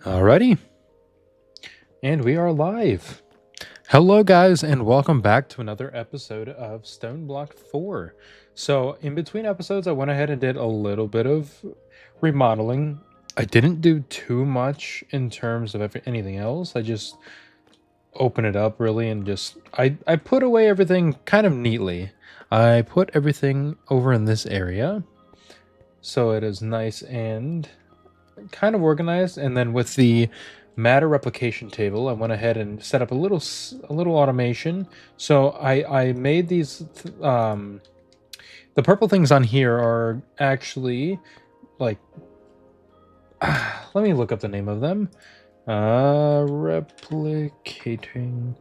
Alrighty, and we are live. Hello, guys, and welcome back to another episode of Stoneblock 4. So, in between episodes, I went ahead and did a little bit of remodeling. I didn't do too much in terms of anything else. I just opened it up really and just I put away everything kind of neatly. I put everything over in this area, so it is nice and kind of organized. And then with the matter replication table, I went ahead and set up a little automation. So I made these the purple things on here are actually like let me look up the name of them. Replicating.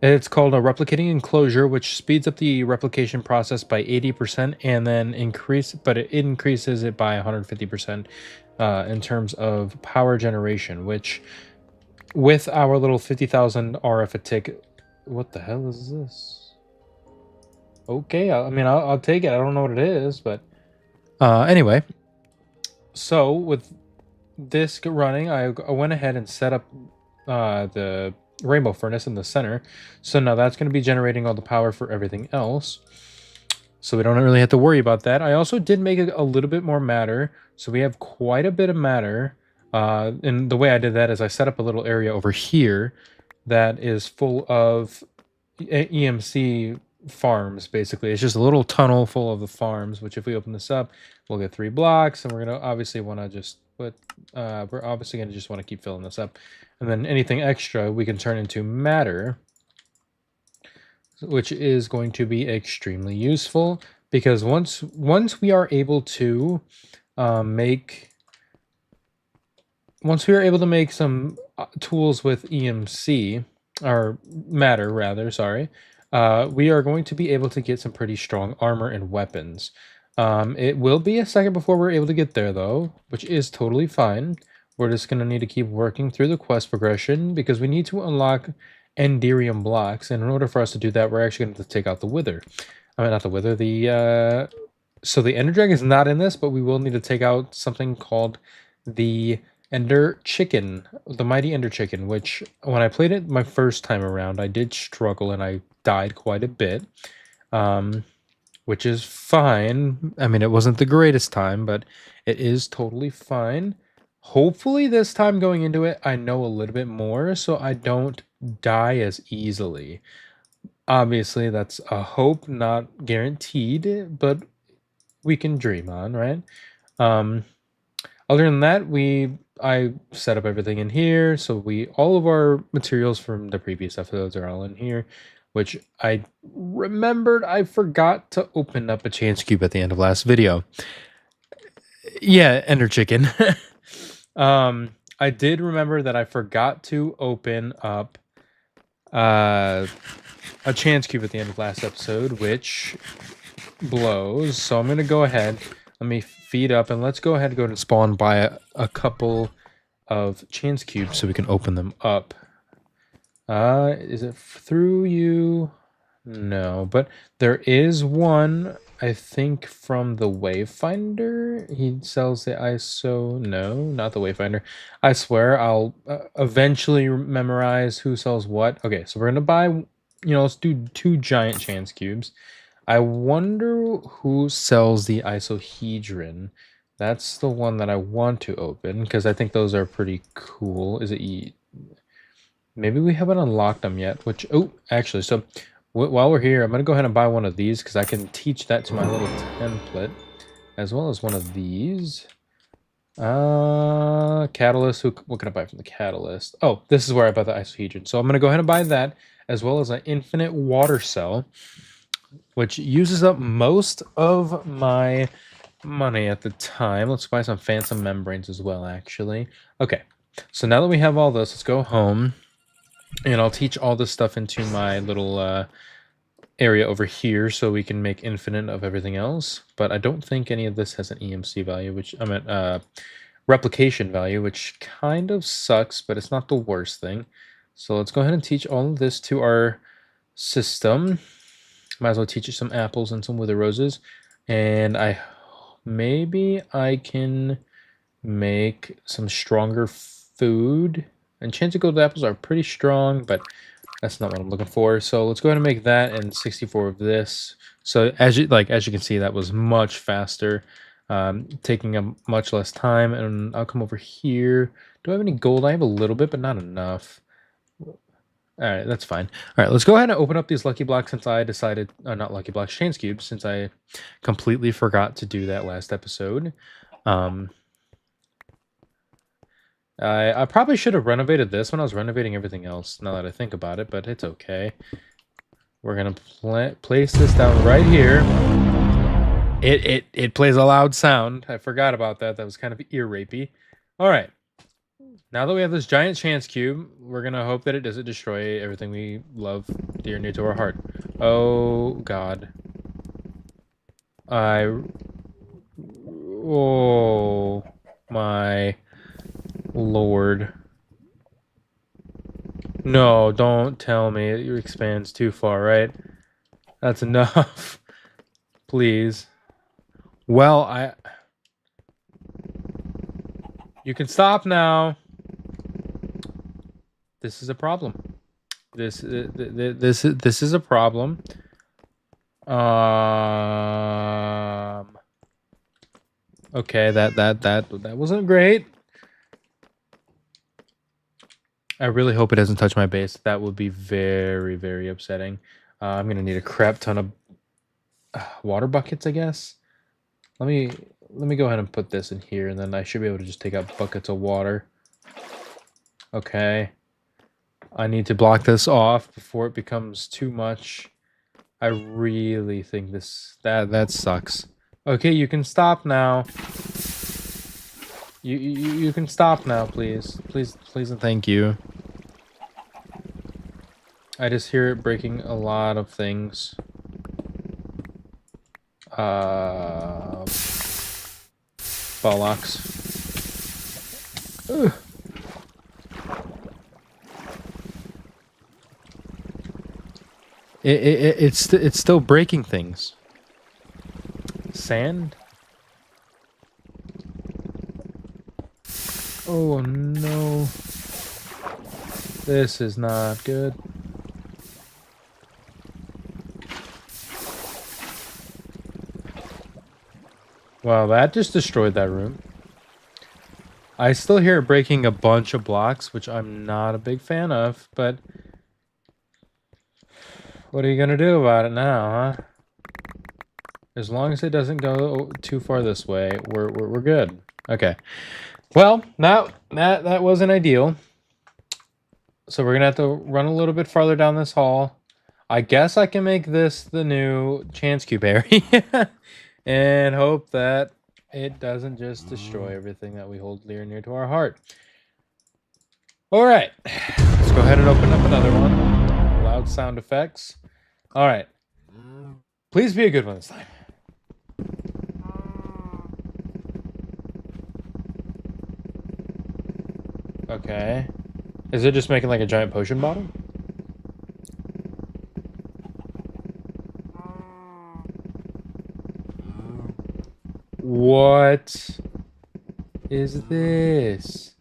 It's called a replicating enclosure, which speeds up the replication process by 80% and then it increases it by 150% in terms of power generation, which with our little 50,000 RF a tick, what the hell is this? Okay, I mean, I'll take it. I don't know what it is, but anyway, so with this running, I went ahead and set up the rainbow furnace in the center. So now that's going to be generating all the power for everything else. So we don't really have to worry about that. I also did make a little bit more matter. So we have quite a bit of matter. And the way I did that is I set up a little area over here that is full of EMC farms, basically. It's just a little tunnel full of the farms, which if we open this up, we'll get 3 blocks, and we're going to obviously want to just put, we're obviously going to just want to keep filling this up. And then anything extra we can turn into matter, which is going to be extremely useful, because once we are able to make some tools with EMC, or matter rather, sorry, we are going to be able to get some pretty strong armor and weapons. It will be a second before we're able to get there, though, which is totally fine. We're just going to need to keep working through the quest progression, because we need to unlock Enderium blocks, and in order for us to do that, we're actually going to take out the Wither. I mean, not the Wither, so the Ender Dragon is not in this, but we will need to take out something called the Ender Chicken, the Mighty Ender Chicken, which when I played it my first time around, I did struggle and I died quite a bit, which is fine. I mean, it wasn't the greatest time, but it is totally fine. Hopefully this time going into it, I know a little bit more, so I don't die as easily. Obviously, that's a hope, not guaranteed, but we can dream on, right? Other than that, I set up everything in here, so all of our materials from the previous episodes are all in here, which I remembered I forgot to open up a chance cube at the end of last video. Yeah, Ender Chicken. I did remember that I forgot to open up a chance cube at the end of last episode, which blows. So I'm gonna go ahead. Let me feed up, and let's go ahead and go and spawn by a couple of chance cubes so we can open them up. Is it through you? No, but there is one, I think, from the Wayfinder. He sells the ISO. No, not the Wayfinder. I swear I'll eventually memorize who sells what. Okay, so we're gonna buy, let's do 2 giant chance cubes. I wonder who sells the isohedron. That's the one that I want to open, because I think those are pretty cool. Is it maybe we haven't unlocked them yet, which, oh, actually, so while we're here, I'm going to go ahead and buy one of these, because I can teach that to my little template, as well as one of these. Catalyst, what can I buy from the Catalyst? Oh, this is where I buy the isohedron. So I'm going to go ahead and buy that, as well as an infinite water cell, which uses up most of my money at the time. Let's buy some phantom membranes as well, actually. Okay, so now that we have all this, let's go home, and I'll teach all this stuff into my little area over here so we can make infinite of everything else. But I don't think any of this has an EMC value, which I meant replication value, which kind of sucks, but it's not the worst thing. So let's go ahead and teach all of this to our system. Might as well teach you some apples and some wither roses. And maybe I can make some stronger food. Enchanted gold apples are pretty strong, but that's not what I'm looking for. So let's go ahead and make that and 64 of this. So as you can see, that was much faster, taking a much less time. And I'll come over here. Do I have any gold? I have a little bit, but not enough. All right, that's fine. All right, let's go ahead and open up these lucky blocks since I decided, not lucky blocks, chance cubes, since I completely forgot to do that last episode. I probably should have renovated this when I was renovating everything else, now that I think about it, but it's okay. We're going to place this down right here. It plays a loud sound. I forgot about that. That was kind of ear rapey. All right. Now that we have this giant chance cube, we're going to hope that it doesn't destroy everything we love dear and near to our heart. Oh, God. Oh, my Lord. No, don't tell me it expands too far, right? That's enough. Please. Well, you can stop now. This is a problem. This is a problem. Okay, that wasn't great. I really hope it doesn't touch my base. That would be very, very upsetting. I'm gonna need a crap ton of water buckets, I guess. Let me go ahead and put this in here, and then I should be able to just take out buckets of water. Okay. I need to block this off before it becomes too much. I really think that sucks. Okay, you can stop now. You can stop now, please. Please and thank you. I just hear it breaking a lot of things. Bollocks. Ugh. It's still breaking things. Sand? Oh no. This is not good. Wow, that just destroyed that room. I still hear it breaking a bunch of blocks, which I'm not a big fan of, but what are you gonna do about it now, huh? As long as it doesn't go too far this way, we're good. Okay. Well, that wasn't ideal. So we're gonna have to run a little bit farther down this hall. I guess I can make this the new chance cube area and hope that it doesn't just destroy everything that we hold dear and near to our heart. All right, let's go ahead and open up another one. Loud sound effects. All right, please be a good one this time. Okay, is it just making like a giant potion bottle? What is this?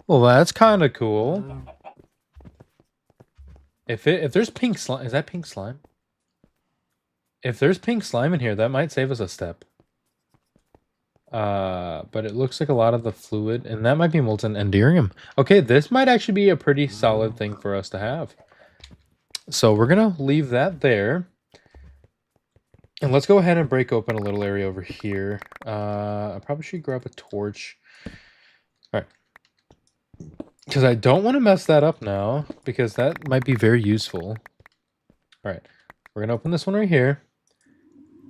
Well, that's kind of cool. If there's pink slime, is that pink slime? If there's pink slime in here, that might save us a step. But it looks like a lot of the fluid, and that might be molten enderium. Okay, this might actually be a pretty solid thing for us to have. So we're gonna leave that there. And let's go ahead and break open a little area over here. I probably should grab a torch. Alright. Because I don't want to mess that up now, because that might be very useful. Alright, we're gonna open this one right here.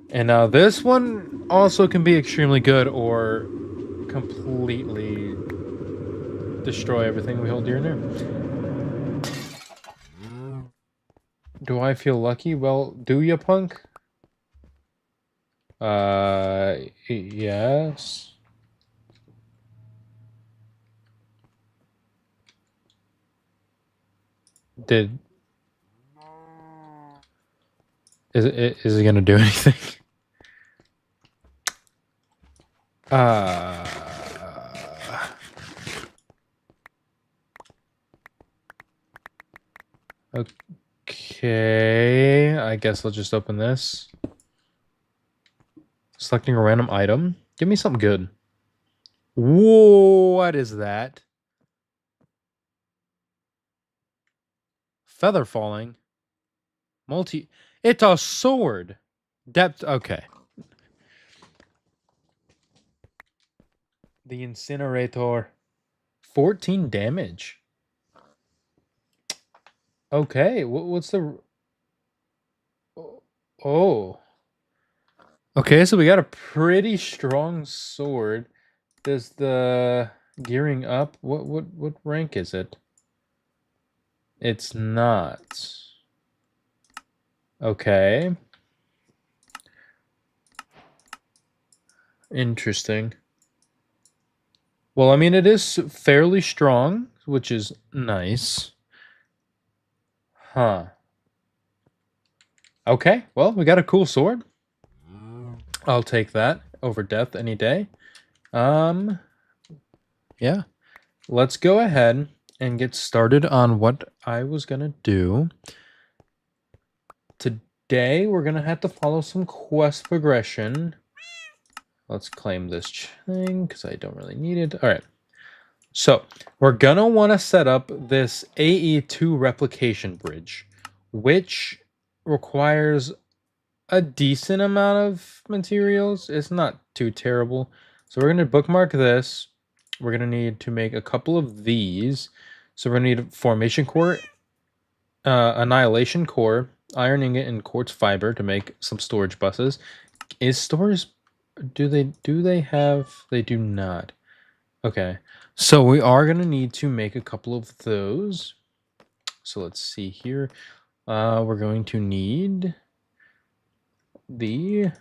And now this one also can be extremely good or completely destroy everything we hold dear and near. Do I feel lucky? Well, do ya, punk? Yes. Did... Is it gonna do anything? Uh, okay, I guess I'll just open this. Selecting a random item. Give me something good. Whoa, what is that? Feather falling. It's a sword. Depth, okay. The incinerator. 14 damage. Okay, what's the... Oh. Okay, so we got a pretty strong sword. Does the gearing up? What rank is it? It's not. Okay. Interesting. Well, I mean, it is fairly strong, which is nice. Huh. Okay, well, we got a cool sword. I'll take that over death any day. Yeah. Let's go ahead and get started on what I was gonna do. Today, we're gonna have to follow some quest progression. Let's claim this thing, because I don't really need it. All right. So, we're gonna want to set up this AE2 replication bridge, which requires a decent amount of materials. It's not too terrible. So we're going to bookmark this. We're going to need to make a couple of these. So we're going to need formation core, annihilation core, iron ingot, and quartz fiber to make some storage buses. Is stores... Do they have... They do not. Okay. So we are going to need to make a couple of those. So let's see here. We're going to need the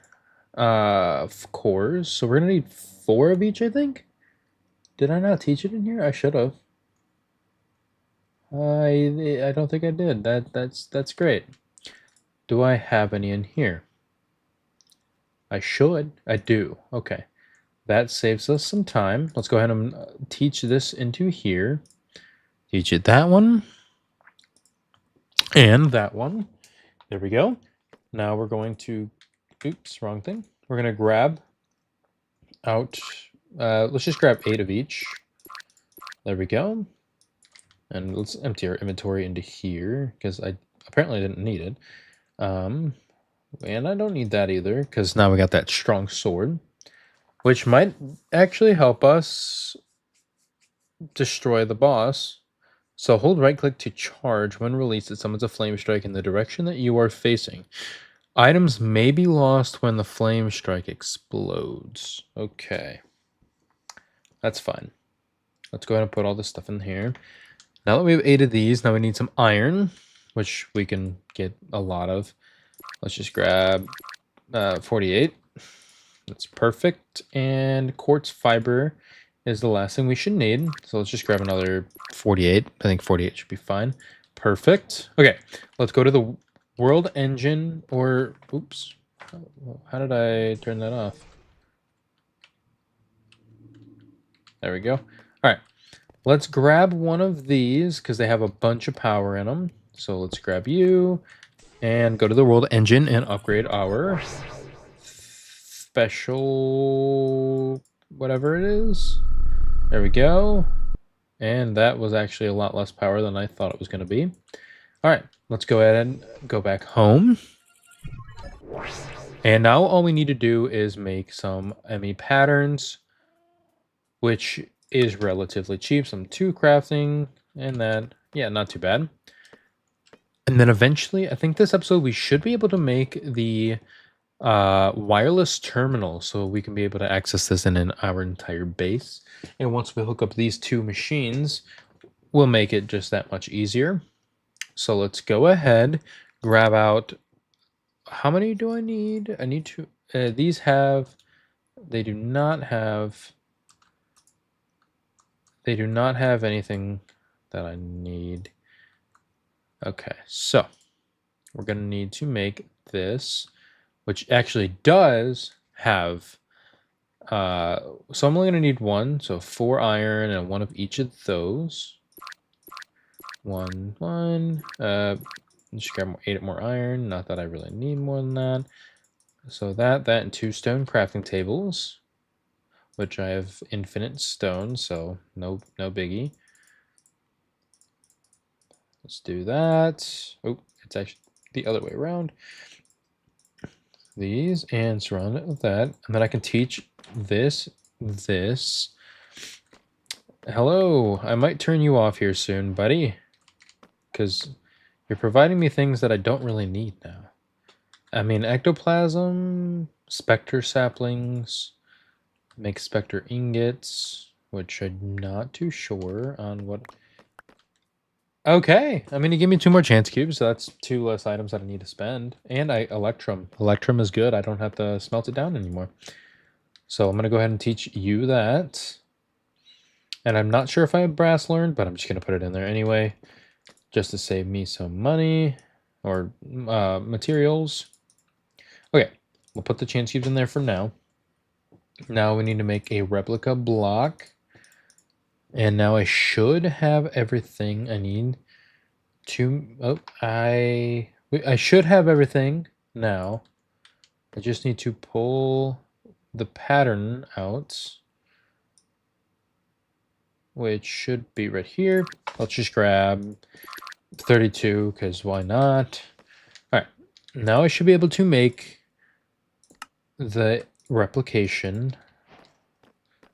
cores. So we're gonna need 4 of each, I think. Did I not teach it in here? I should have. I don't think I did. That's great. Do I have any in here? I should. I do. Okay. That saves us some time. Let's go ahead and teach this into here. Teach it that one. And that one. There we go. Now we're going to... Oops, wrong thing. We're going to grab out... let's just grab 8 of each. There we go. And let's empty our inventory into here, because I apparently didn't need it. And I don't need that either, because now we got that strong sword, which might actually help us destroy the boss. So hold right click to charge. When released, it summons a flame strike in the direction that you are facing. Items may be lost when the flame strike explodes. Okay. That's fine. Let's go ahead and put all this stuff in here. Now that we have 8 of these, now we need some iron, which we can get a lot of. Let's just grab 48. That's perfect. And quartz fiber is the last thing we should need. So let's just grab another 48. I think 48 should be fine. Perfect. Okay, let's go to the world engine, or... Oops. How did I turn that off? There we go. All right. Let's grab one of these, because they have a bunch of power in them. So let's grab you and go to the world engine and upgrade our special whatever it is. There we go. And that was actually a lot less power than I thought it was going to be. All right, let's go ahead and go back home. And now all we need to do is make some ME patterns, which is relatively cheap. Some 2 crafting, and that, yeah, not too bad. And then eventually, I think this episode, we should be able to make the wireless terminal, so we can be able to access this in our entire base. And once we hook up these 2 machines, we'll make it just that much easier. So let's go ahead, grab out... How many do I need? I need to... these have... They do not have... They do not have anything that I need. Okay, so we're going to need to make this, which actually does have, so I'm only going to need one, so 4 iron and one of each of those. One. Just grab 8 more iron, not that I really need more than that. So that, and 2 stone crafting tables, which I have infinite stone, so no biggie. Let's do that. Oh, it's actually the other way around. These, and surround it with that. And then I can teach this. Hello, I might turn you off here soon, buddy. Because you're providing me things that I don't really need now. I mean, ectoplasm, specter saplings, make specter ingots, which I'm not too sure on what... Okay, I mean, you give me 2 more chance cubes, so that's 2 less items that I need to spend. And Electrum. Electrum is good. I don't have to smelt it down anymore. So I'm going to go ahead and teach you that. And I'm not sure if I have brass learned, but I'm just going to put it in there anyway, just to save me some money or materials. Okay, we'll put the chance cubes in there for now. Now we need to make a replica block. And now I should have everything I need to... Oh, I should have everything now. I just need to pull the pattern out, which should be right here. Let's just grab 32, because why not? All right, now I should be able to make the replication.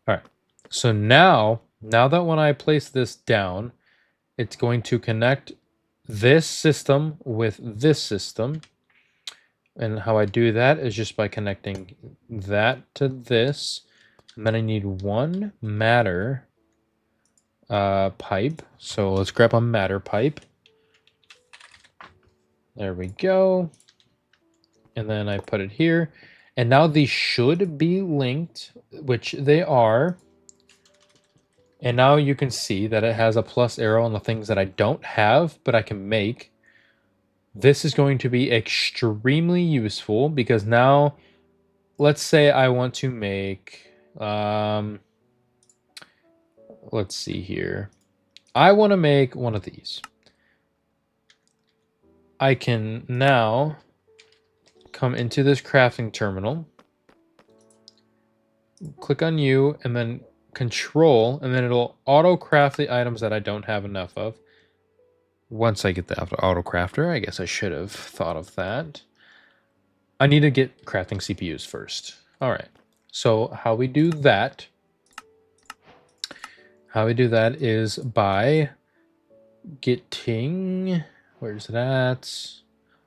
All right, so now that when I place this down, it's going to connect this system with this system. And how I do that is just by connecting that to this. And then I need 1 matter pipe. So let's grab a matter pipe. There we go. And then I put it here. And now these should be linked, which they are. And now you can see that it has a plus arrow on the things that I don't have, but I can make. This is going to be extremely useful because now, let's say I want to make, let's see here. I want to make one of these. I can now come into this crafting terminal, click on you, and then control, and then it'll auto craft the items that I don't have enough of. Once I get the auto crafter, I guess I should have thought of that. I need to get crafting CPUs first. All right. So how we do that is by getting, where's it at?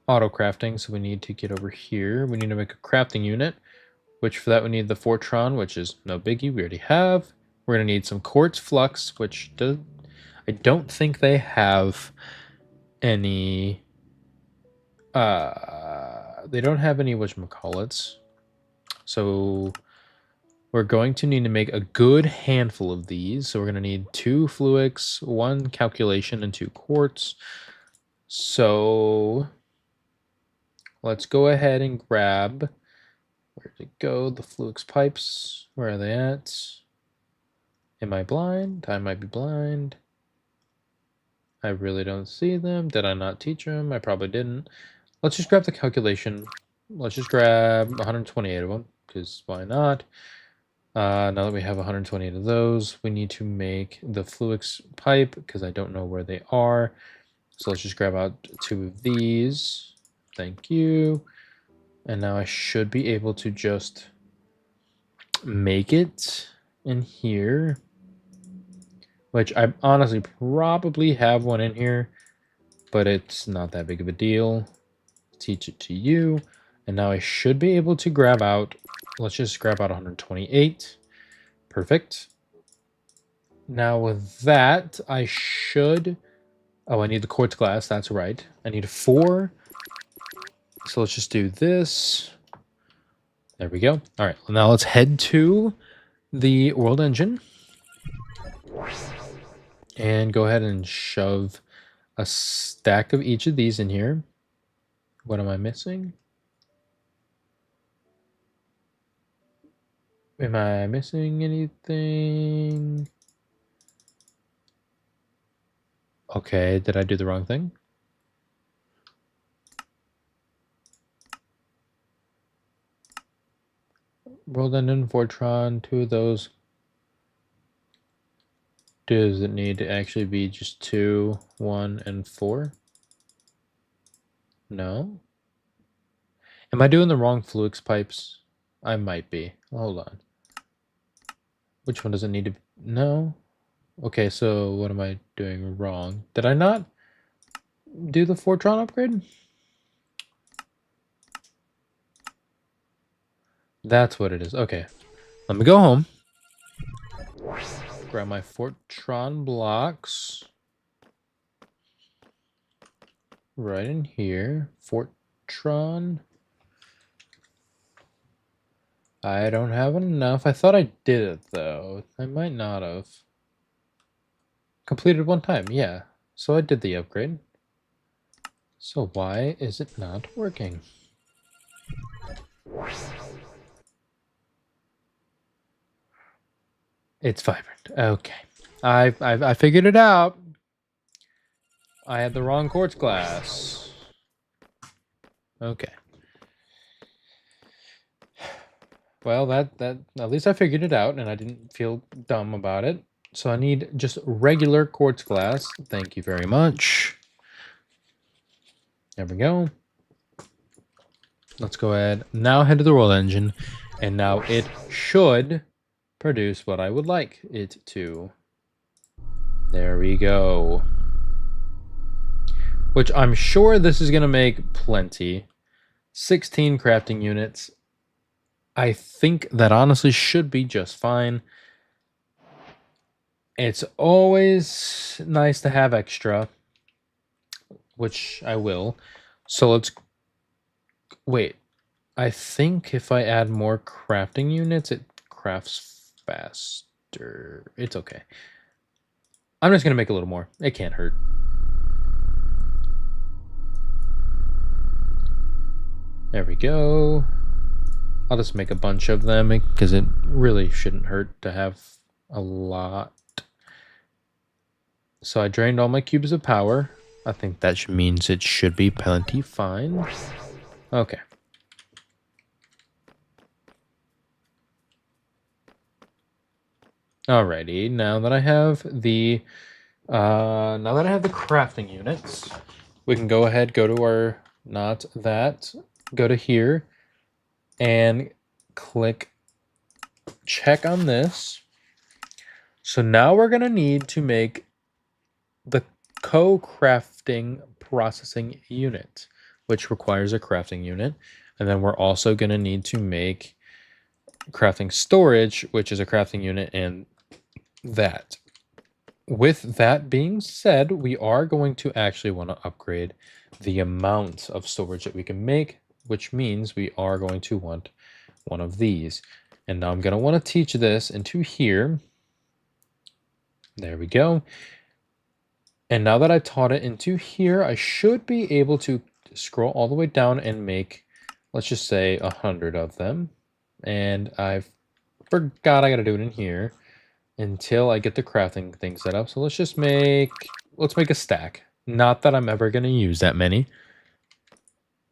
Auto crafting. So we need to get over here. We need to make a crafting unit, which for that we need the Fortron, which is no biggie. We already have. We're going to need some quartz flux, which I don't think they have any, they don't have any whatchamacallits. So we're going to need to make a good handful of these. So we're going to need 2 fluix, 1 calculation, and 2 quartz. So let's go ahead and grab, where'd it go? The fluix pipes. Where are they at? Am I blind? I might be blind. I really don't see them. Did I not teach them? I probably didn't. Let's just grab the calculation. Let's just grab 128 of them, because why not? Now that we have 128 of those, we need to make the fluix pipe, because I don't know where they are. So let's just grab out 2 of these. Thank you. And now I should be able to just make it in here, which I honestly probably have one in here, but it's not that big of a deal. Teach it to you. And now I should be able to grab out, let's just grab out 128. Perfect. Now with that, I should, oh, I need the quartz glass, that's right. I need 4. So let's just do this. There we go. All right, well, now let's head to the world engine and go ahead and shove a stack of each of these in here. What am I missing? Am I missing anything? Okay, did I do the wrong thing? World End and Fortron, 2 of those. Does it need to actually be just 2, 1, and 4? No? Am I doing the wrong Fluix pipes? I might be. Hold on. Which one does it need to be? No? Okay, so what am I doing wrong? Did I not do the Fortron upgrade? That's what it is. Okay. Let me go home. Grab my Fortron blocks. Right in here. Fortron. I don't have enough. I thought I did it, though. I might not have. Completed one time, yeah. So I did the upgrade. So why is it not working? It's vibrant. Okay. I figured it out. I had the wrong quartz glass. Okay. Well, that at least I figured it out and I didn't feel dumb about it. So I need just regular quartz glass. Thank you very much. There we go. Let's go ahead. Now head to the roll engine. And now it should produce what I would like it to. There we go. Which I'm sure this is going to make plenty. 16 crafting units. I think that honestly should be just fine. It's always nice to have extra, which I will. So let's wait. I think if I add more crafting units, it crafts faster. It's okay. I'm just going to make a little more. It can't hurt. There we go. I'll just make a bunch of them because it really shouldn't hurt to have a lot. So I drained all my cubes of power. I think that means it should be plenty fine. Okay. Alrighty, now that I have the crafting units, we can go ahead, go to our go to here and click check on this. So now we're gonna need to make the co-crafting processing unit, which requires a crafting unit. And then we're also gonna need to make crafting storage, which is a crafting unit, and that. With that being said, we are going to actually want to upgrade the amount of storage that we can make, which means we are going to want one of these. And now I'm going to want to teach this into here. There we go. And now that I've taught it into here, I should be able to scroll all the way down and make, let's just say 100 of them. And I forgot I got to do it in here until I get the crafting thing set up. So let's make a stack. Not that I'm ever going to use that many,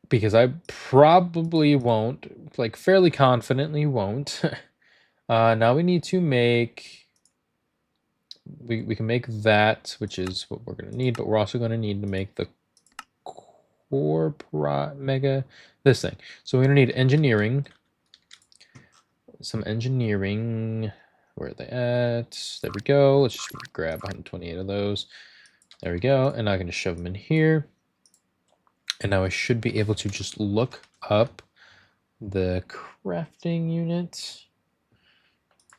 because I probably won't, like fairly confidently won't. Now we need to make, we can make that, which is what we're going to need, but we're also going to need to make the core mega, this thing. So we're going to need engineering, some engineering. Where are they at? There we go. Let's just grab 128 of those. There we go. And now I can just shove them in here. And now I should be able to just look up the crafting unit.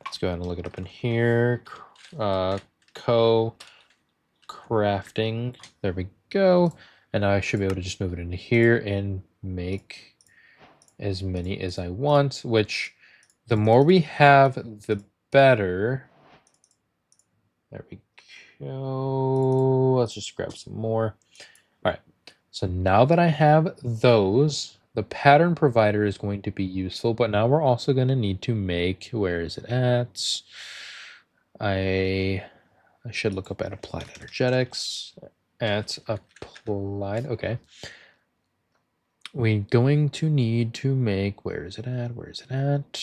Let's go ahead and look it up in here. Co-crafting. There we go. And now I should be able to just move it into here and make as many as I want, which the more we have, the better. There we go. Let's just grab some more. All right. So now that I have those, the pattern provider is going to be useful, but now we're also going to need to make, where is it at? I should look up at applied energetics. At applied, okay. We're going to need to make, where is it at? Where is it at?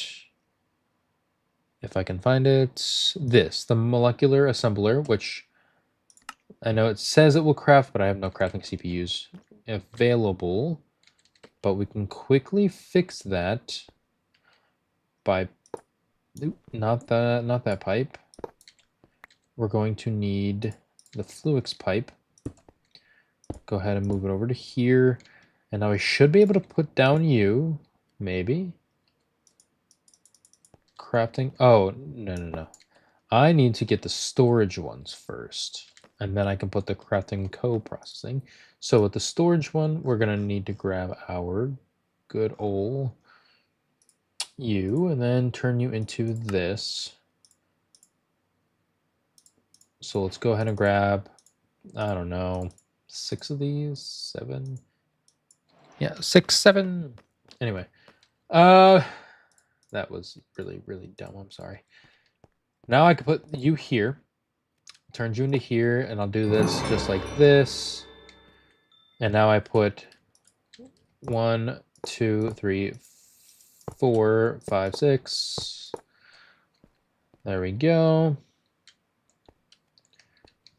If I can find it, this, the molecular assembler, which I know it says it will craft, but I have no crafting CPUs available. But we can quickly fix that by, not that pipe. We're going to need the Fluix pipe. Go ahead and move it over to here. And now I should be able to put down you, maybe. Crafting, oh, no. I need to get the storage ones first. And then I can put the crafting co-processing. So with the storage one, we're gonna need to grab our good old you and then turn you into this. So let's go ahead and grab, I don't know, 6 of these, 7. Yeah, 6, 7. Anyway, that was really, really dumb. I'm sorry. Now I can put you here, turn you into here, and I'll do this just like this. And now I put 1, 2, 3, 4, 5, 6. There we go.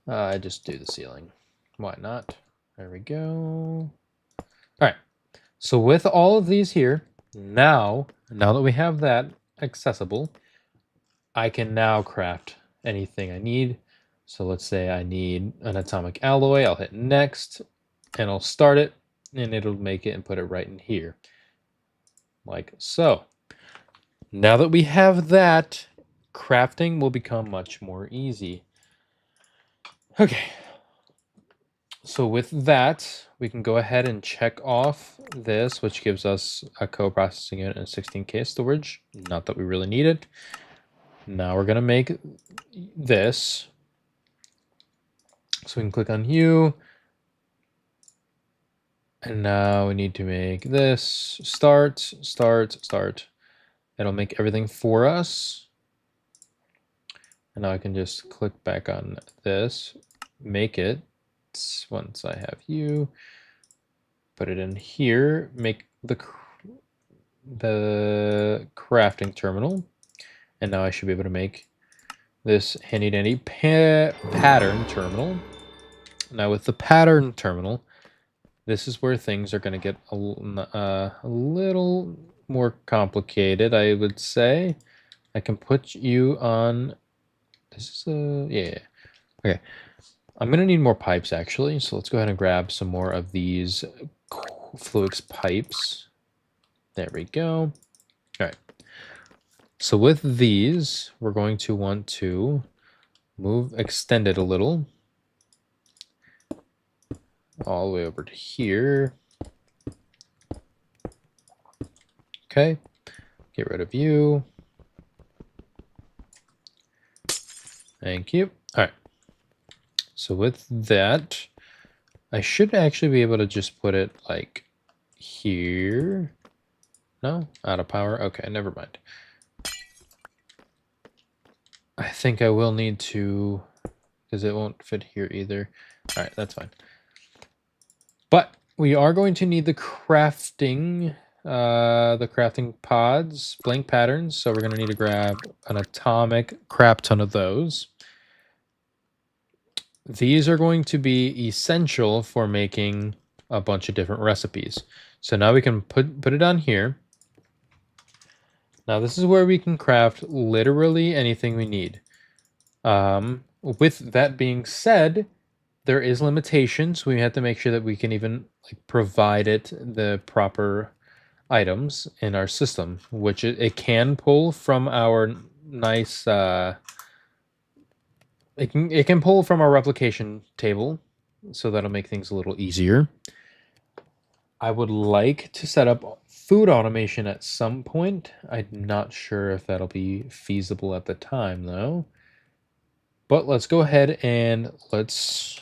I just do the ceiling. Why not? There we go. All right. So with all of these here, now that we have that accessible, I can now craft anything I need. So let's say I need an atomic alloy. I'll hit next and I'll start it and it'll make it and put it right in here. Like so. Now that we have that, crafting will become much more easy. Okay. So with that, we can go ahead and check off this, which gives us a co-processing unit and 16K storage. Not that we really need it. Now we're going to make this. So we can click on you. And now we need to make this. Start. It'll make everything for us. And now I can just click back on this, make it. Once I have you, put it in here, make the crafting terminal. And now I should be able to make this handy dandy pattern terminal. Now with the pattern terminal, this is where things are going to get a little more complicated, I would say. I can put you on, this is yeah, okay. I'm going to need more pipes actually, so let's go ahead and grab some more of these Fluix pipes. There we go. All right. So with these, we're going to want to extend it a little. All the way over to here. Okay. Get rid of you. Thank you. All right. So with that, I should actually be able to just put it like here. No? Out of power? Okay, never mind. I think I will need to, because it won't fit here either. All right, that's fine. But we are going to need the crafting pods, blank patterns. So we're going to need to grab an atomic crap ton of those. These are going to be essential for making a bunch of different recipes. So now we can put it on here. Now this is where we can craft literally anything we need. With that being said, there is limitations. We have to make sure that we can even like provide it the proper items in our system, which it can pull from our nice it can pull from our replication table, so that'll make things a little easier. I would like to set up food automation at some point. I'm not sure if that'll be feasible at the time though. But let's go ahead and let's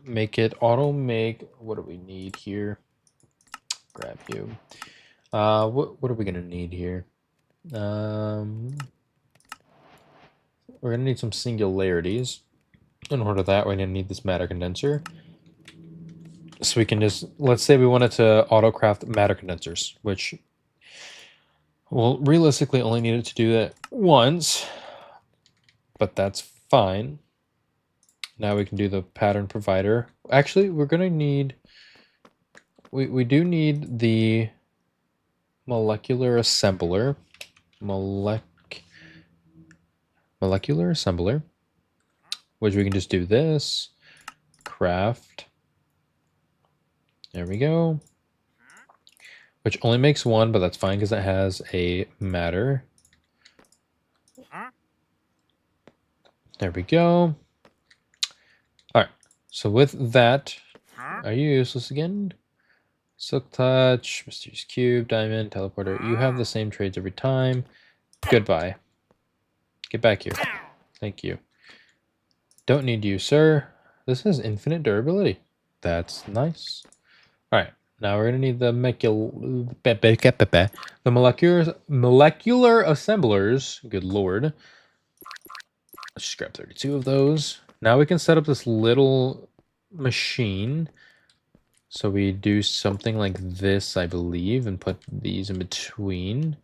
make it auto make. What do we need here? Grab you. What are we gonna need here? We're gonna need some singularities. In order that, we're gonna need this matter condenser. So we can just, let's say we wanted to autocraft matter condensers, which we'll realistically only need it to do that once, but that's fine. Now we can do the pattern provider. Actually, we're gonna need, we do need the molecular assembler. Molecular assembler, which we can just do this, craft. There we go. Which only makes one, but that's fine because it has a matter. There we go. Alright, so with that, are you useless again? Silk Touch, Mysterious Cube, Diamond, Teleporter. You have the same trades every time. Goodbye. Get back here. Thank you. Don't need you, sir. This has infinite durability. That's nice. Alright, now we're gonna need the molecular assemblers. Good lord. Let's just grab 32 of those. Now we can set up this little machine. So we do something like this, I believe, and put these in between.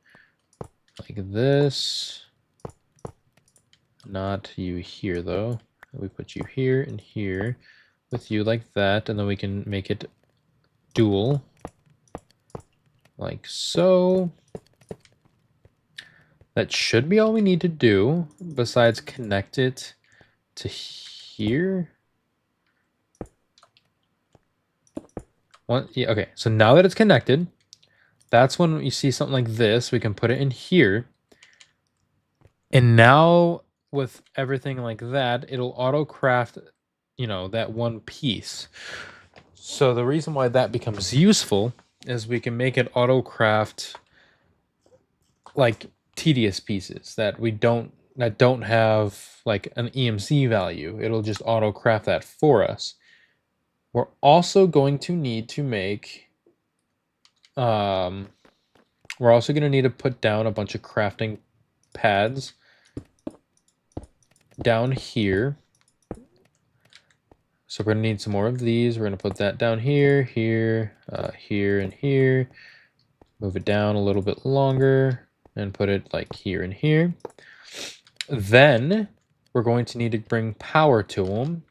Like this. Not you here, though. We put you here and here with you like that, and then we can make it dual. Like so. That should be all we need to do, besides connect it to here. Yeah, okay, so now that it's connected, that's when you see something like this, we can put it in here. And now with everything like that, it'll auto craft, you know, that one piece. So the reason why that becomes useful is we can make it auto craft like tedious pieces that don't have like an EMC value. It'll just auto craft that for us. We're also going to need to make we're also going to need to put down a bunch of crafting pads down here. So we're going to need some more of these. We're going to put that down here, here, here, and here. Move it down a little bit longer and put it like here and here. Then we're going to need to bring power to them.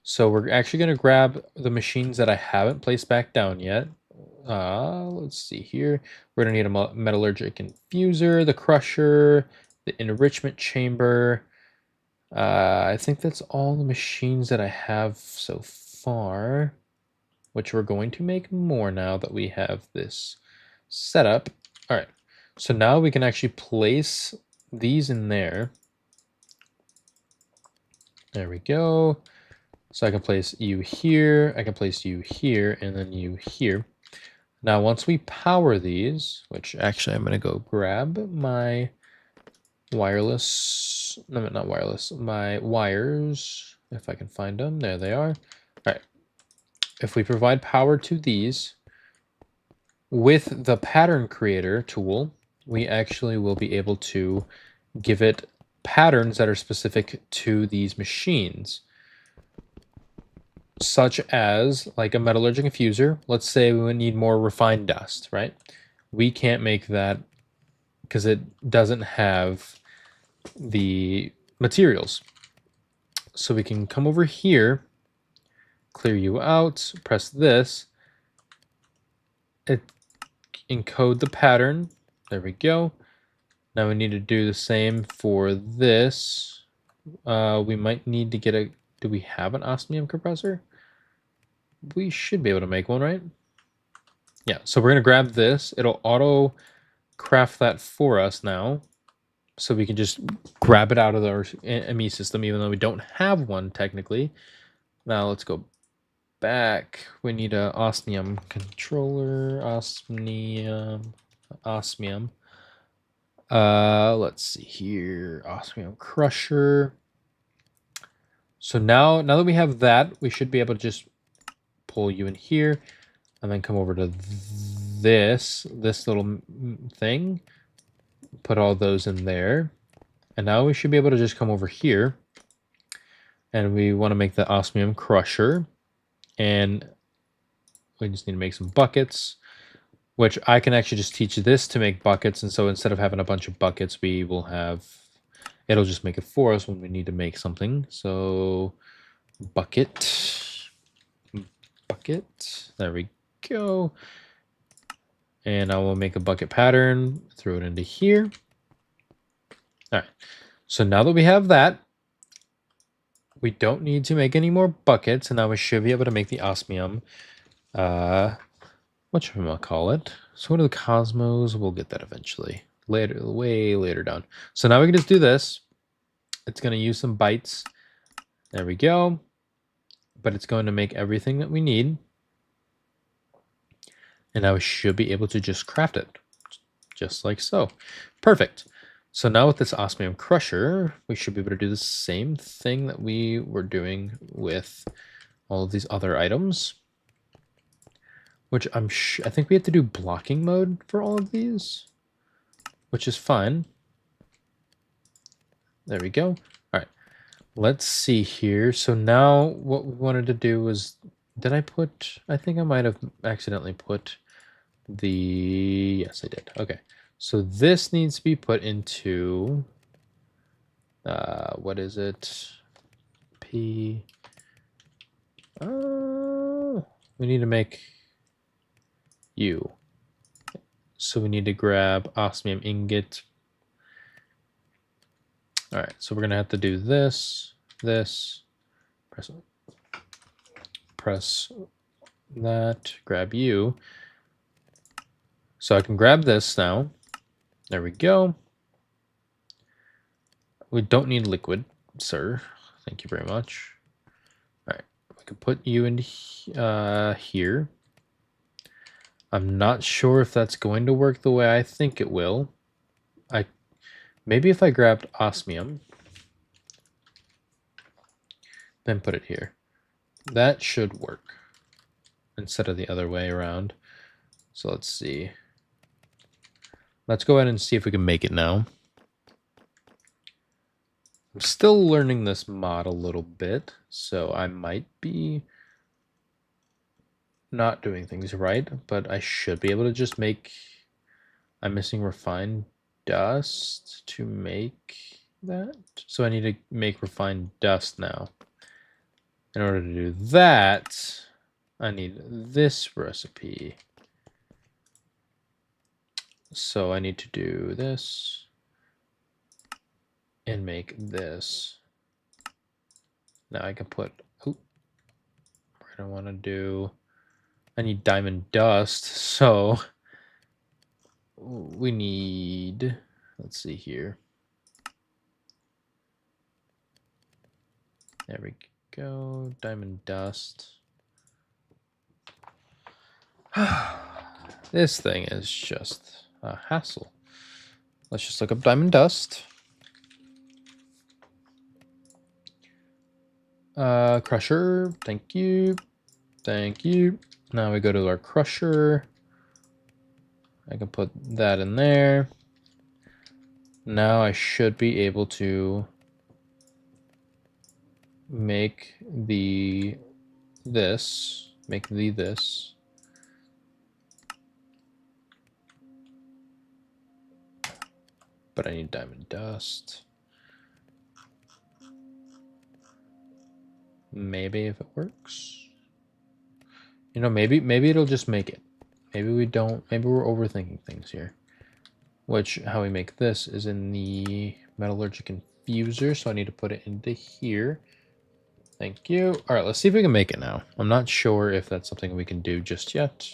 So we're actually going to grab the machines that I haven't placed back down yet. Let's see here. We're going to need a metallurgic infuser, the crusher, the enrichment chamber. I think that's all the machines that I have so far, which we're going to make more now that we have this set up. All right, so now we can actually place these in there. There we go. So I can place you here, I can place you here, and then you here. Now, once we power these, which actually I'm going to go grab my wireless, no, not wireless, my wires, if I can find them. There they are. All right. If we provide power to these with the pattern creator tool, we actually will be able to give it patterns that are specific to these machines, such as like a metallurgic infuser. Let's say we need more refined dust, right? We can't make that because it doesn't have the materials. So we can come over here, clear you out, press this, encode the pattern. There we go. Now we need to do the same for this. We might need to get a, do we have an osmium compressor? We should be able to make one, right? Yeah, so we're gonna grab this. It'll auto craft that for us now. So we can just grab it out of our ME system, even though we don't have one technically. Now let's go back. We need a osmium controller, osmium. Let's see here, osmium crusher. So now that we have that, we should be able to just pull you in here and then come over to this little thing, put all those in there. And now we should be able to just come over here. And we want to make the osmium crusher. And we just need to make some buckets, which I can actually just teach this to make buckets. And so instead of having a bunch of buckets, we will have, it'll just make it for us when we need to make something. So bucket, there we go. And I will make a bucket pattern, throw it into here. All right, so now that we have that, we don't need to make any more buckets, and now we should be able to make the osmium. What should we call it? So what are the cosmos? We'll get that eventually. Later, way later down. So now we can just do this. It's going to use some bytes. There we go. But it's going to make everything that we need. And now we should be able to just craft it. Just like so. Perfect. So now with this osmium crusher, we should be able to do the same thing that we were doing with all of these other items. Which I think we have to do blocking mode for all of these, which is fine. There we go. All right, let's see here. So now what we wanted to do was, I think I might have accidentally put yes, I did. Okay, so this needs to be put into, what is it? We need to make you. So we need to grab osmium ingot. All right, so we're gonna have to do this, press that, grab you. So I can grab this now. There we go. We don't need liquid, sir. Thank you very much. All right, we can put you in here. I'm not sure if that's going to work the way I think it will. Maybe if I grabbed osmium, then put it here. That should work instead of the other way around. So let's see. Let's go ahead and see if we can make it now. I'm still learning this mod a little bit, so I might be not doing things right, but I should be able to just make, I'm missing refined dust to make that. So I need to make refined dust now. In order to do that, I need this recipe. So I need to do this and make this. Now I can put, we're gonna want to do, I need diamond dust, so we need, let's see here. There we go, diamond dust. This thing is just a hassle. Let's just look up diamond dust. Crusher, thank you. Thank you. Now we go to our crusher. I can put that in there. Now I should be able to make this. But I need diamond dust. Maybe if it works. You know, maybe it'll just make it. Maybe we don't, maybe we're overthinking things here. Which, how we make this is in the metallurgic infuser, so I need to put it into here. Thank you. All right, let's see if we can make it now. I'm not sure if that's something we can do just yet.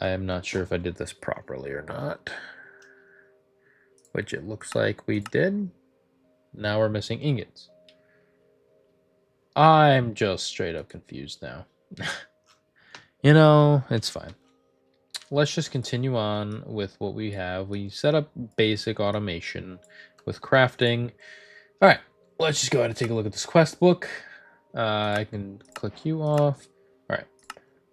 I am not sure if I did this properly or not. Which it looks like we did. Now we're missing ingots. I'm just straight up confused now. You know, it's fine. Let's just continue on with what we have. We set up basic automation with crafting. All right, let's just go ahead and take a look at this quest book. I can click you off. All right,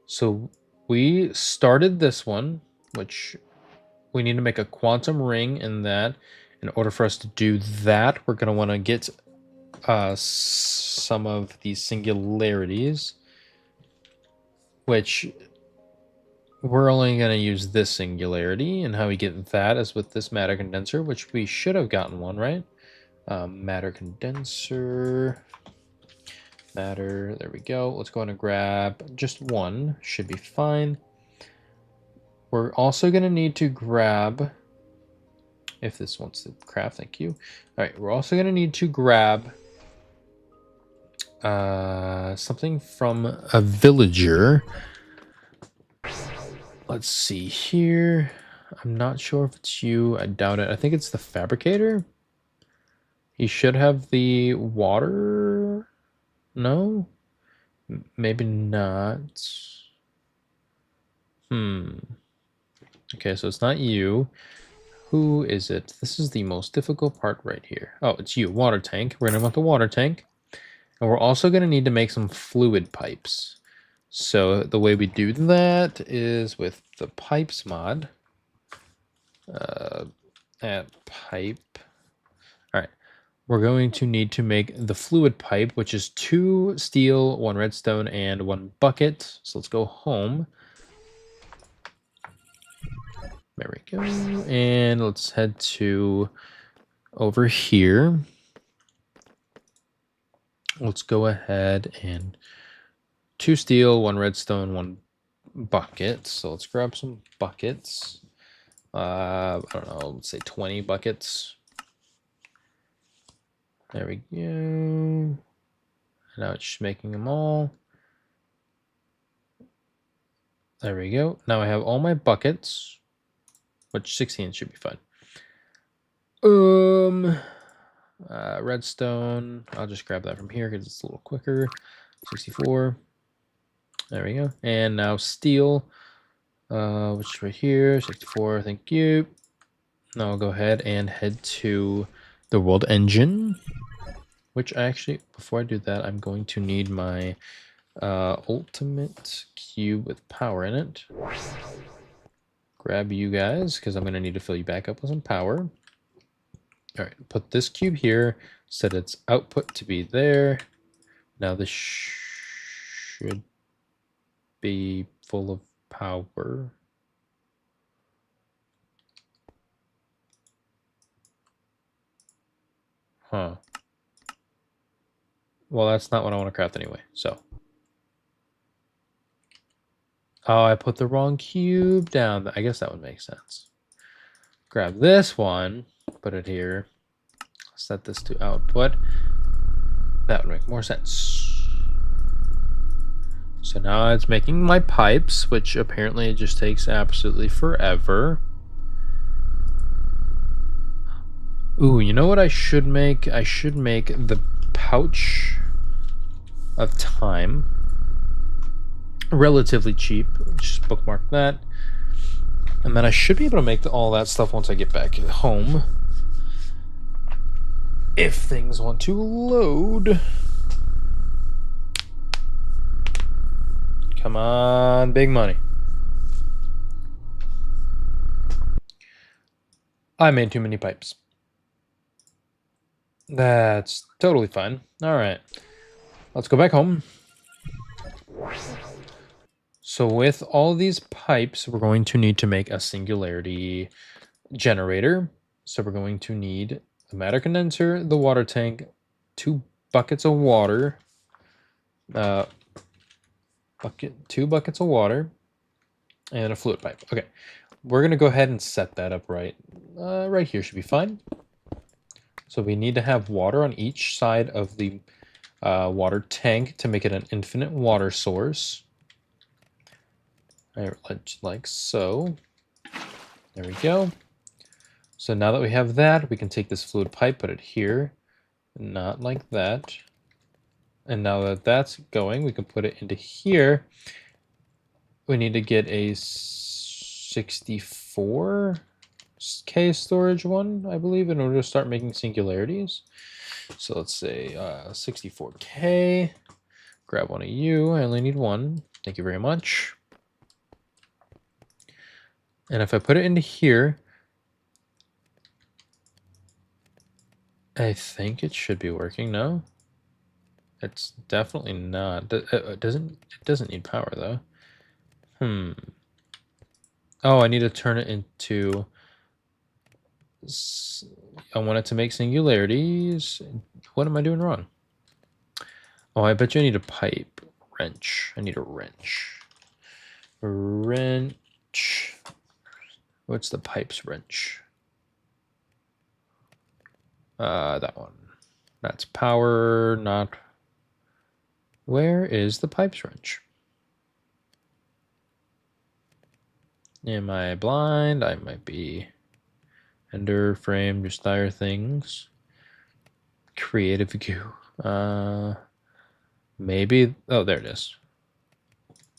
so we started this one, which we need to make a quantum ring in that. In order for us to do that, we're going to want to get some of these singularities, which we're only going to use this singularity, and how we get that is with this matter condenser, which we should have gotten one, right? Matter condenser, matter, there we go. Let's go ahead and grab just one, should be fine. We're also going to need to grab, if this wants to craft, thank you. All right, we're also going to need to grab something from a villager. Let's see here. I'm not sure if it's you. I doubt it. I think it's the fabricator. He should have the water. No? Maybe not. Okay, so it's not you. Who is it? This is the most difficult part right here. Oh, it's you. Water tank. We're going to want the water tank. And we're also going to need to make some fluid pipes. So the way we do that is with the pipes mod. Add pipe. All right. We're going to need to make the fluid pipe, which is 2 steel, 1 redstone, and 1 bucket. So let's go home. There we go. And let's head to over here. Let's go ahead and 2 steel, 1 redstone, 1 bucket. So let's grab some buckets. I don't know, let's say 20 buckets. There we go. Now it's just making them all. There we go. Now I have all my buckets, which 16 should be fine. Redstone. I'll just grab that from here because it's a little quicker. 64. There we go. And now steel, which is right here. 64. Thank you. Now I'll go ahead and head to the world engine, which actually, before I do that, I'm going to need my ultimate cube with power in it. Grab you guys, because I'm going to need to fill you back up with some power. All right, put this cube here, set its output to be there. Now this should be full of power. Huh. Well, that's not what I want to craft anyway, so. Oh, I put the wrong cube down. I guess that would make sense. Grab this one, put it here, set this to output. That would make more sense. So now it's making my pipes, which apparently it just takes absolutely forever. Ooh, you know what I should make? I should make the pouch of time. Relatively cheap. Just bookmark that. And then I should be able to make all that stuff once I get back at home. If things want to load. Come on, big money. I made too many pipes. That's totally fine. All right. Let's go back home. So with all these pipes, we're going to need to make a singularity generator. So we're going to need the matter condenser, the water tank, 2 buckets of water, 2 buckets of water, and a fluid pipe. Okay, we're gonna go ahead and set that up right here should be fine. So we need to have water on each side of the water tank to make it an infinite water source. Like so. There we go. So now that we have that, we can take this fluid pipe, put it here, not like that. And now that that's going, we can put it into here. We need to get a 64K storage one, I believe, in order to start making singularities. So let's say 64K. Grab one of you. I only need one. Thank you very much. And if I put it into here, I think it should be working. No, it's definitely not. It doesn't need power though. Oh, I need to turn it into. I want it to make singularities. What am I doing wrong? Oh, I bet you I need a pipe. Wrench. I need a wrench. Wrench. What's the pipes wrench? That one. That's power, not... Where is the pipes wrench? Am I blind? I might be. Ender, frame, just dire things. Creative goo. Maybe... Oh, there it is.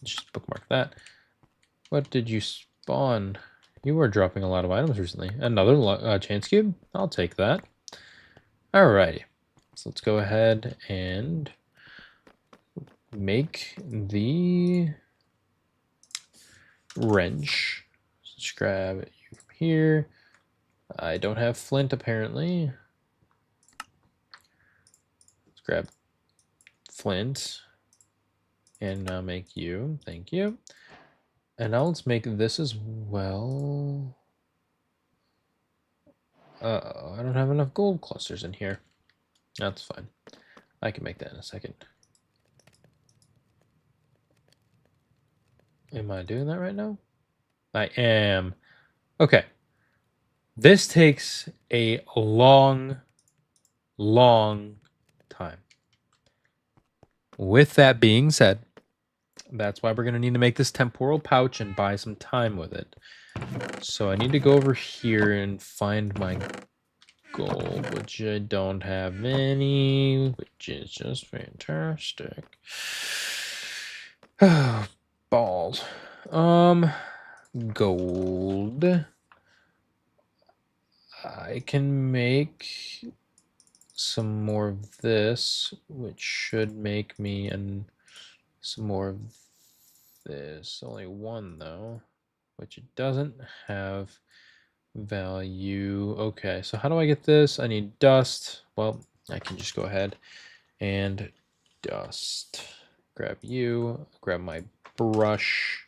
Just bookmark that. What did you spawn? You were dropping a lot of items recently. Another chance cube? I'll take that. Alrighty. So let's go ahead and make the wrench. Let's grab you from here. I don't have flint apparently. Let's grab flint and now make you. Thank you. And now let's make this as well. I don't have enough gold clusters in here. That's fine. I can make that in a second. Am I doing that right now? I am. Okay. This takes a long time. With that being said, that's why we're going to need to make this temporal pouch and buy some time with it. So I need to go over here and find my gold, which I don't have any, which is just fantastic. Balls. Gold. I can make some more of this, which should make me some more of this. Only one though, which it doesn't have value. Okay, so how do I get this? I need dust. Well, I can just go ahead and dust. Grab you, grab my brush.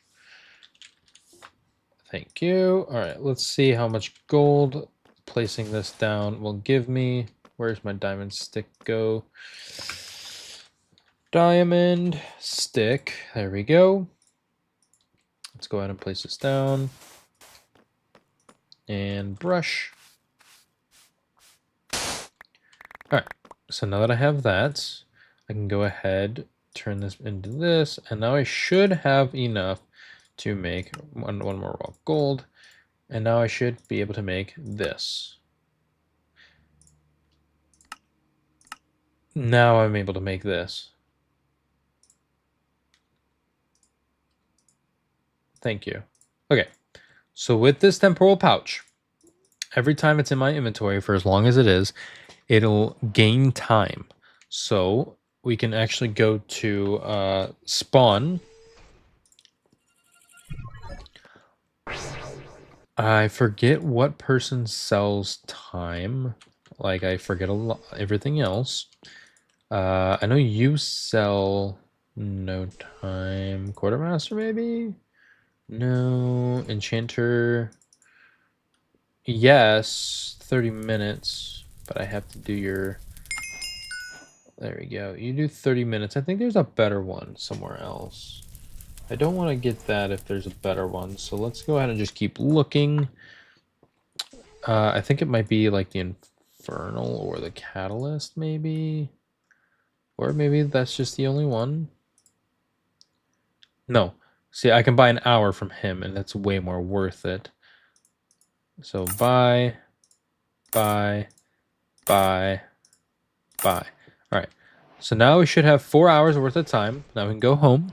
Thank you. All right, let's see how much gold placing this down will give me. Where's my diamond stick go? Diamond stick. There we go. Let's go ahead and place this down. And brush. All right. So now that I have that, I can go ahead, turn this into this, and now I should have enough to make one more raw gold. And now I should be able to make this. Now I'm able to make this. Thank you. Okay, so with this temporal pouch, every time it's in my inventory for as long as it is, it'll gain time. So we can actually go to spawn. I forget what person sells time. Like I forget everything else. I know you sell no time. Quartermaster maybe? No. Enchanter. Yes. 30 minutes. But I have to do your... There we go. You do 30 minutes. I think there's a better one somewhere else. I don't want to get that if there's a better one. So let's go ahead and just keep looking. I think it might be like the Infernal or the Catalyst maybe. Or maybe that's just the only one. No. See, I can buy an hour from him, and that's way more worth it. So buy. All right. So now we should have 4 hours worth of time. Now we can go home.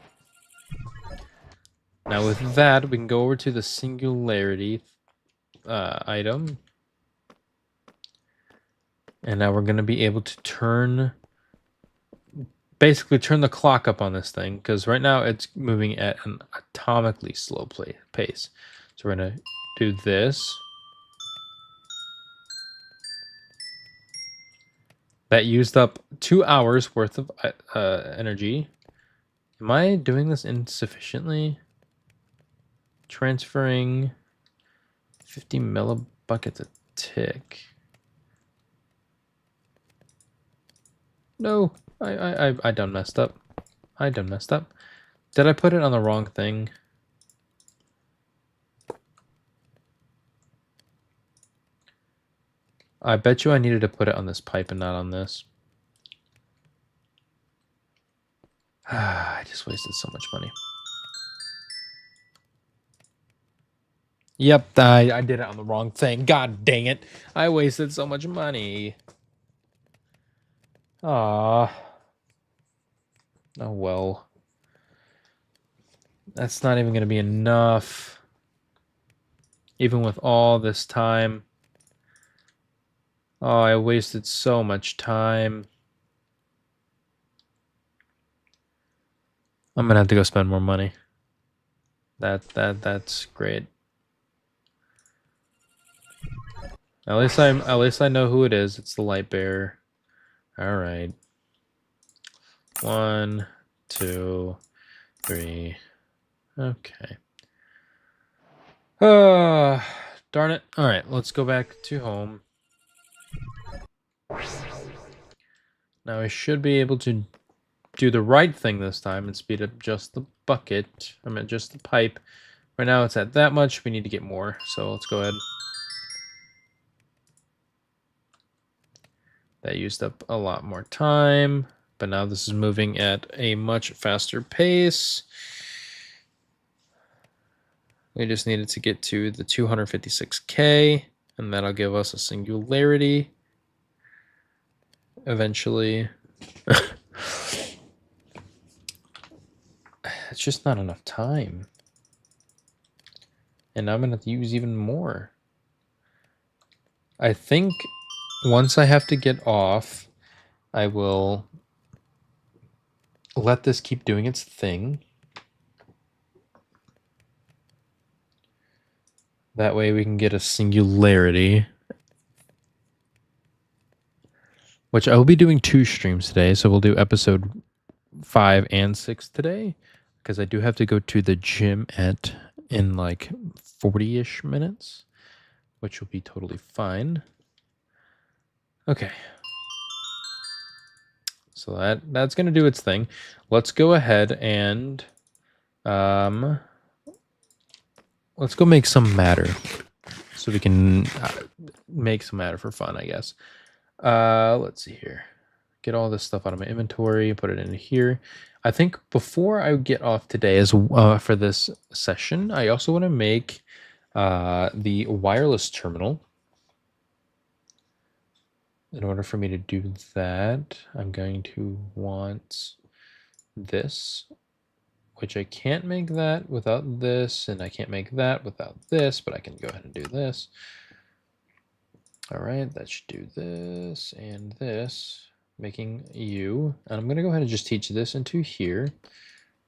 Now with that, we can go over to the singularity item. And now we're going to be able to basically turn the clock up on this thing, because right now it's moving at an atomically slow pace. So we're going to do this. That used up 2 hours worth of energy. Am I doing this insufficiently? Transferring 50 millibuckets a tick. No, I done messed up. I done messed up. Did I put it on the wrong thing? I bet you I needed to put it on this pipe and not on this. I just wasted so much money. Yep, I did it on the wrong thing. God dang it. I wasted so much money. Ah. Oh well. That's not even going to be enough. Even with all this time. Oh, I wasted so much time. I'm going to have to go spend more money. That's great. At least I know who it is. It's the light bearer. All right. 1, 2, 3. Okay. Darn it. All right, let's go back to home. Now I should be able to do the right thing this time and speed up just the bucket. I mean, just the pipe. Right now it's at that much. We need to get more. So let's go ahead. That used up a lot more time. But now this is moving at a much faster pace. We just needed to get to the 256K. And that'll give us a singularity. Eventually. It's just not enough time. And I'm going to have to use even more. I think once I have to get off, I will let this keep doing its thing. That way we can get a singularity. Which I will be doing 2 streams today. So we'll do episode 5 and 6 today. Because I do have to go to the gym in like 40-ish minutes. Which will be totally fine. Okay. So that's going to do its thing. Let's go ahead and let's go make some matter. So we can make some matter for fun, I guess. Let's see here. Get all this stuff out of my inventory, put it in here. I think before I get off today for this session, I also want to make the wireless terminal. In order for me to do that, I'm going to want this, which I can't make that without this, and I can't make that without this, but I can go ahead and do this. All right, that should do this and this, making you. And I'm going to go ahead and just teach this into here,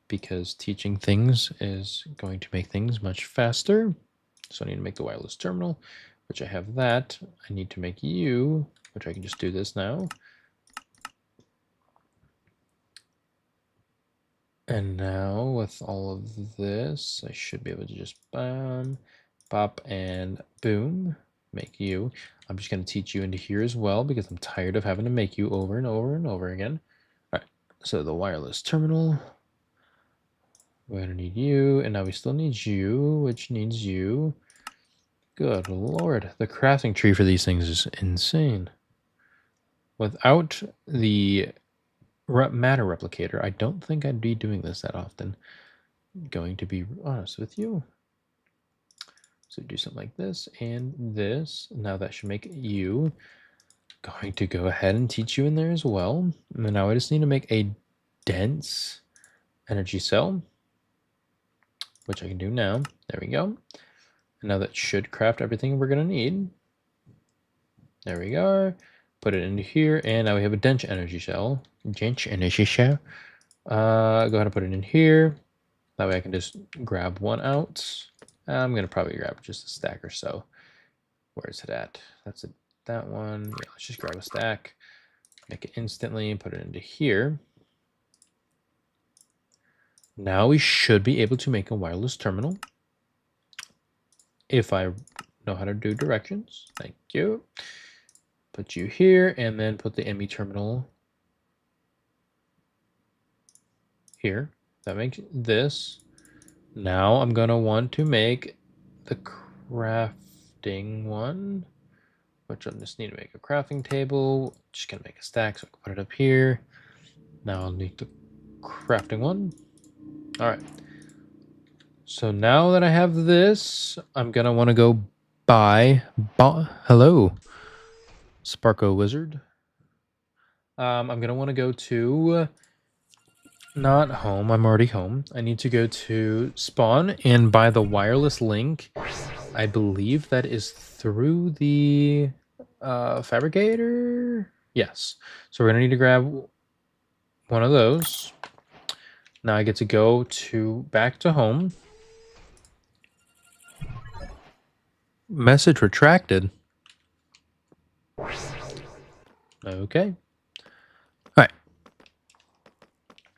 because teaching things is going to make things much faster. So I need to make the wireless terminal, which I have that. I need to make you, which I can just do this now. And now with all of this, I should be able to just bam, pop, and boom, make you. I'm just going to teach you into here as well, because I'm tired of having to make you over and over and over again. All right, so the wireless terminal. We're going to need you, and now we still need you, which needs you. Good Lord, the crafting tree for these things is insane. Without the matter replicator, I don't think I'd be doing this that often. I'm going to be honest with you. So do something like this and this. Now that should make you. Going to go ahead and teach you in there as well. And now I just need to make a dense energy cell, which I can do now. There we go. And now that should craft everything we're going to need. There we go. Put it into here, and now we have a dense energy cell. Dense energy cell. Go ahead and put it in here. That way I can just grab one out, I'm going to probably grab just a stack or so. Where is it at? That's it. That one. Yeah, let's just grab a stack. Make it instantly and put it into here. Now we should be able to make a wireless terminal. If I know how to do directions. Thank you. Put you here and then put the ME terminal here. That makes this. Now I'm going to want to make the crafting one, which I just need to make a crafting table. Just going to make a stack so I can put it up here. Now I'll need the crafting one. All right. So now that I have this, I'm going to want to go buy. Hello, Sparko Wizard. I'm going to want to go to, not home. I'm already home. I need to go to spawn and buy the wireless link. I believe that is through the fabricator. Yes. So we're going to need to grab one of those. Now I get to go back to home. Message retracted. Okay. All right.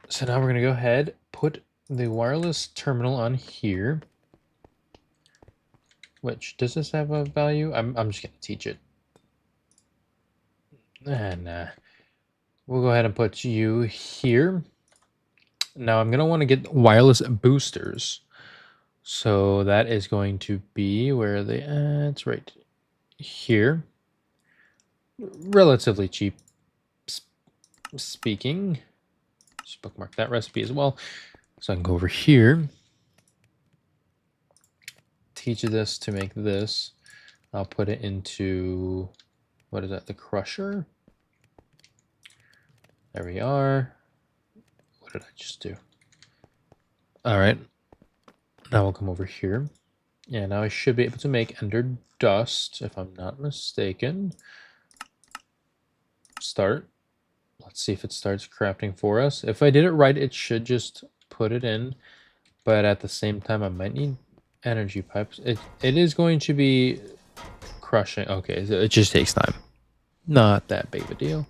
So now we're going to go ahead, put the wireless terminal on here. Which, does this have a value? I'm just going to teach it. Nah. We'll go ahead and put you here. Now I'm going to want to get wireless boosters. So that is going to be where they, it's right here. Relatively cheap speaking. Just bookmark that recipe as well. So I can go over here. Teach this to make this. I'll put it into, what is that, the crusher? There we are. What did I just do? All right. Now we'll come over here. Yeah, now I should be able to make ender dust, if I'm not mistaken. Start. Let's see if it starts crafting for us. If I did it right, it should just put it in. But at the same time, I might need energy pipes. It is going to be crushing. Okay, so it just takes time. Not that big of a deal.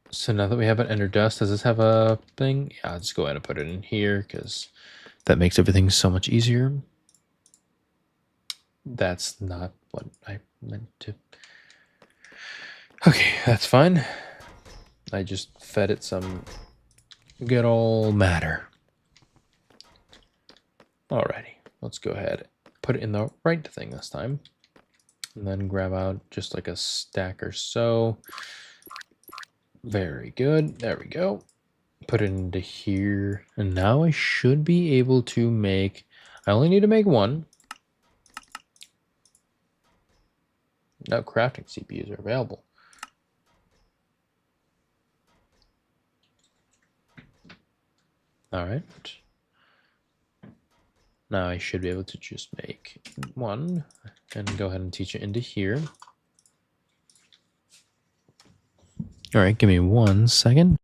So now that we have an ender dust, does this have a thing? Yeah, I'll just go ahead and put it in here because that makes everything so much easier. That's not what I meant to. Okay, that's fine. I just fed it some good old matter. Alrighty, let's go ahead. Put it in the right thing this time. And then grab out just like a stack or so. Very good. There we go. Put it into here. And now I should be able to make... I only need to make one. No crafting CPUs are available. All right. Now I should be able to just make one and go ahead and teach it into here. All right, give me 1 second.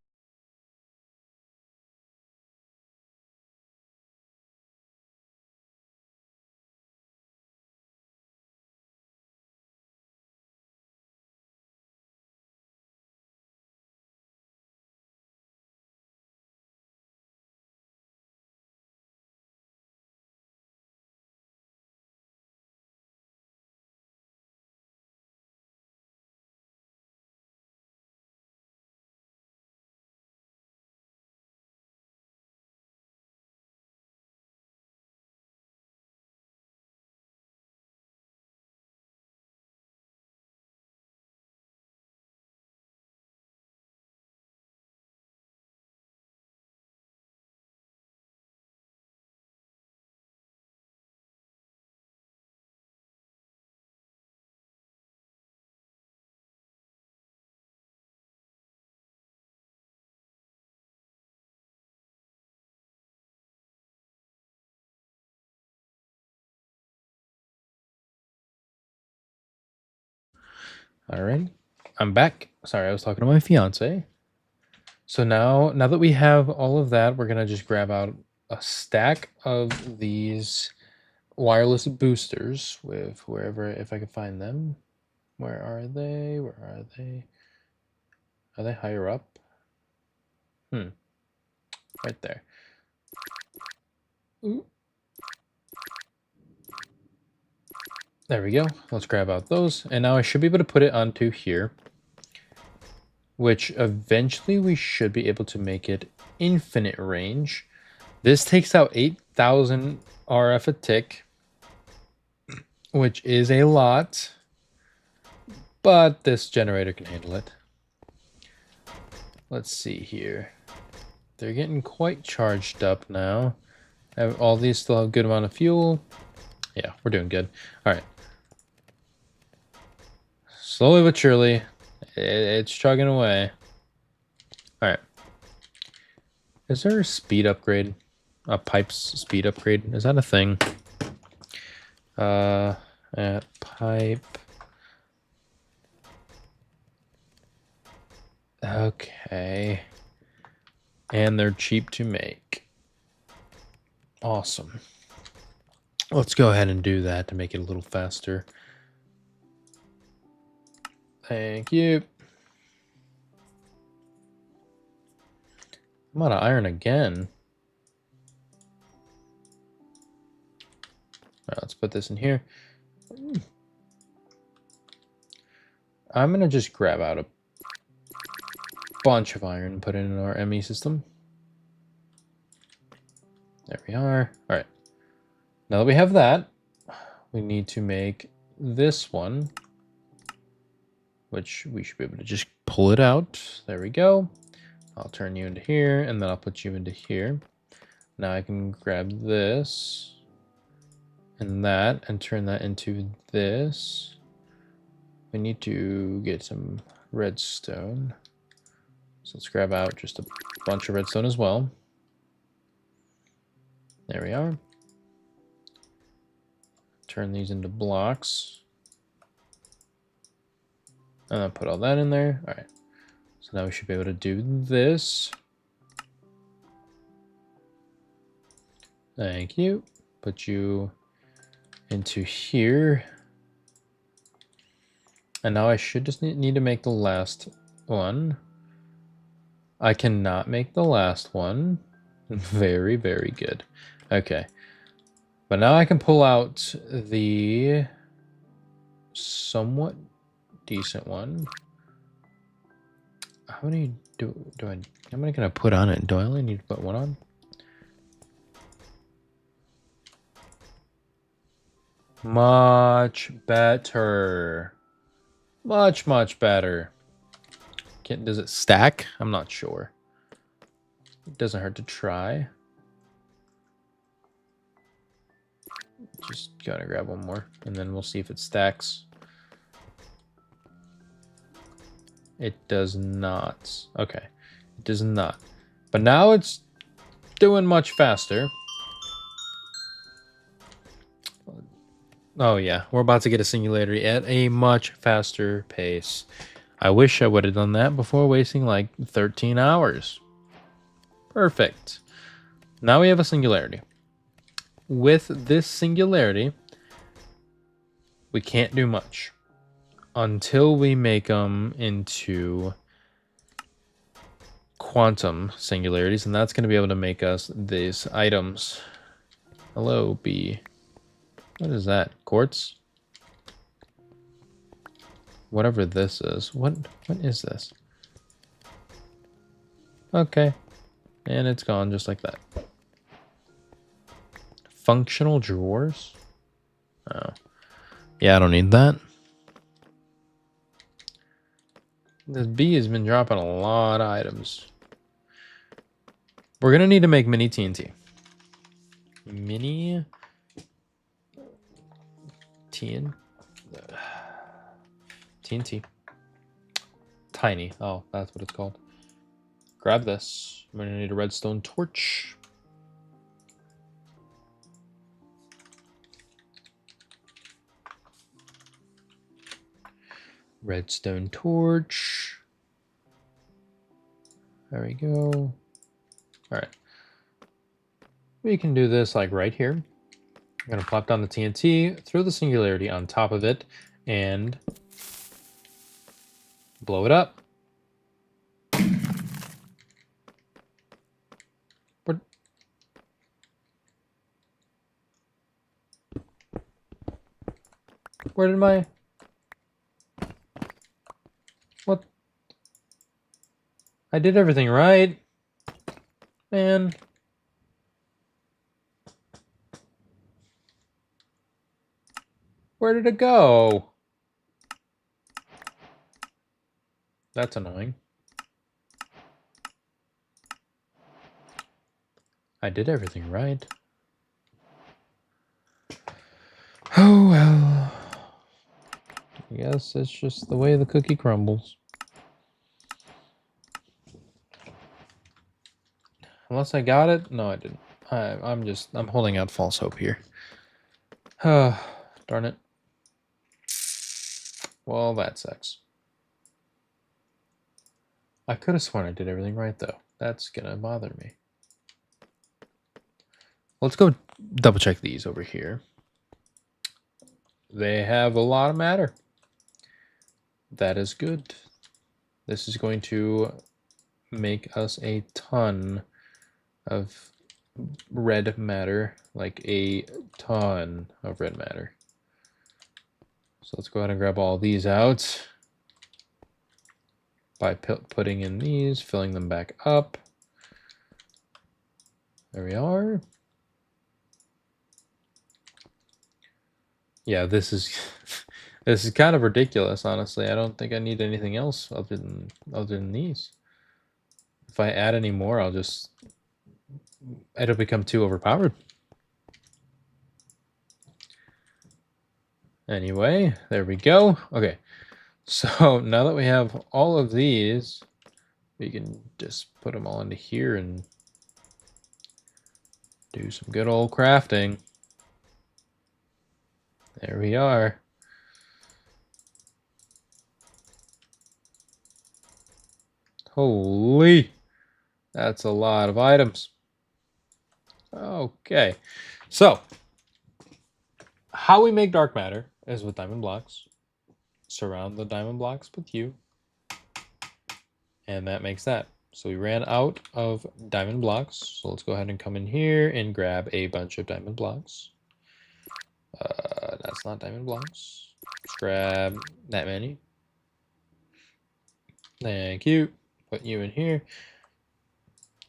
All right, I'm back. Sorry, I was talking to my fiance. So now that we have all of that, we're gonna just grab out a stack of these wireless boosters with wherever, if I can find them. Where are they? Where are they? Are they higher up? Right there. Ooh. There we go. Let's grab out those. And now I should be able to put it onto here, which eventually we should be able to make it infinite range. This takes out 8,000 RF a tick, which is a lot, but this generator can handle it. Let's see here. They're getting quite charged up now. All these still have a good amount of fuel. Yeah, we're doing good. All right. Slowly but surely, it's chugging away. All right. Is there a speed upgrade? A pipe's speed upgrade? Is that a thing? Pipe. Okay. And they're cheap to make. Awesome. Let's go ahead and do that to make it a little faster. Thank you. I'm out of iron again. Right, let's put this in here. I'm going to just grab out a bunch of iron and put it in our ME system. There we are. All right. Now that we have that, we need to make this one, which we should be able to just pull it out. There we go. I'll turn you into here, and then I'll put you into here. Now I can grab this and that and turn that into this. We need to get some redstone. So let's grab out just a bunch of redstone as well. There we are. Turn these into blocks. And then put all that in there. All right. So now we should be able to do this. Thank you. Put you into here. And now I should just need to make the last one. I cannot make the last one. Very, very good. Okay. But now I can pull out the somewhat decent one. How many how many can I put on it? Do I only need to put one on? Much better. Much, much better. Does it stack? I'm not sure. It doesn't hurt to try. Just gotta grab one more, and then we'll see if it stacks. It does not. Okay. It does not. But now it's doing much faster. Oh yeah, we're about to get a singularity at a much faster pace. I wish I would have done that before wasting like 13 hours. Perfect. Now we have a singularity. With this singularity, we can't do much until we make them into quantum singularities, and that's going to be able to make us these items. Hello, bee. What is that? Quartz? Whatever this is. What is this? Okay. And it's gone just like that. Functional drawers? Oh. Yeah, I don't need that. This bee has been dropping a lot of items. We're going to need to make mini TNT. Mini TNT. Tiny. Oh, that's what it's called. Grab this. I'm going to need a redstone torch. Redstone torch. There we go. All right. we can do this like right here. I'm going to plop down the TNT, throw the singularity on top of it, and blow it up. Where did my... What? I did everything right. Man. Where did it go? That's annoying. I did everything right. Oh well. I guess it's just the way the cookie crumbles. Unless I got it? No, I didn't. I'm holding out false hope here. Darn it. Well, that sucks. I could have sworn I did everything right, though. That's gonna bother me. Let's go double check these over here. They have a lot of matter. That is good. This is going to make us a ton of red matter, like a ton of red matter. So let's go ahead and grab all these out by putting in these, filling them back up. There we are. Yeah, this is this is kind of ridiculous, honestly. I don't think I need anything else other than these. If I add any more, it'll become too overpowered. Anyway, there we go. Okay, so now that we have all of these, we can just put them all into here and do some good old crafting. There we are. Holy, that's a lot of items. Okay, so how we make dark matter is with diamond blocks. Surround the diamond blocks with hue, and that makes that. So we ran out of diamond blocks, so let's go ahead and come in here and grab a bunch of diamond blocks. That's not diamond blocks. Let's grab that many. Thank you. Put you in here.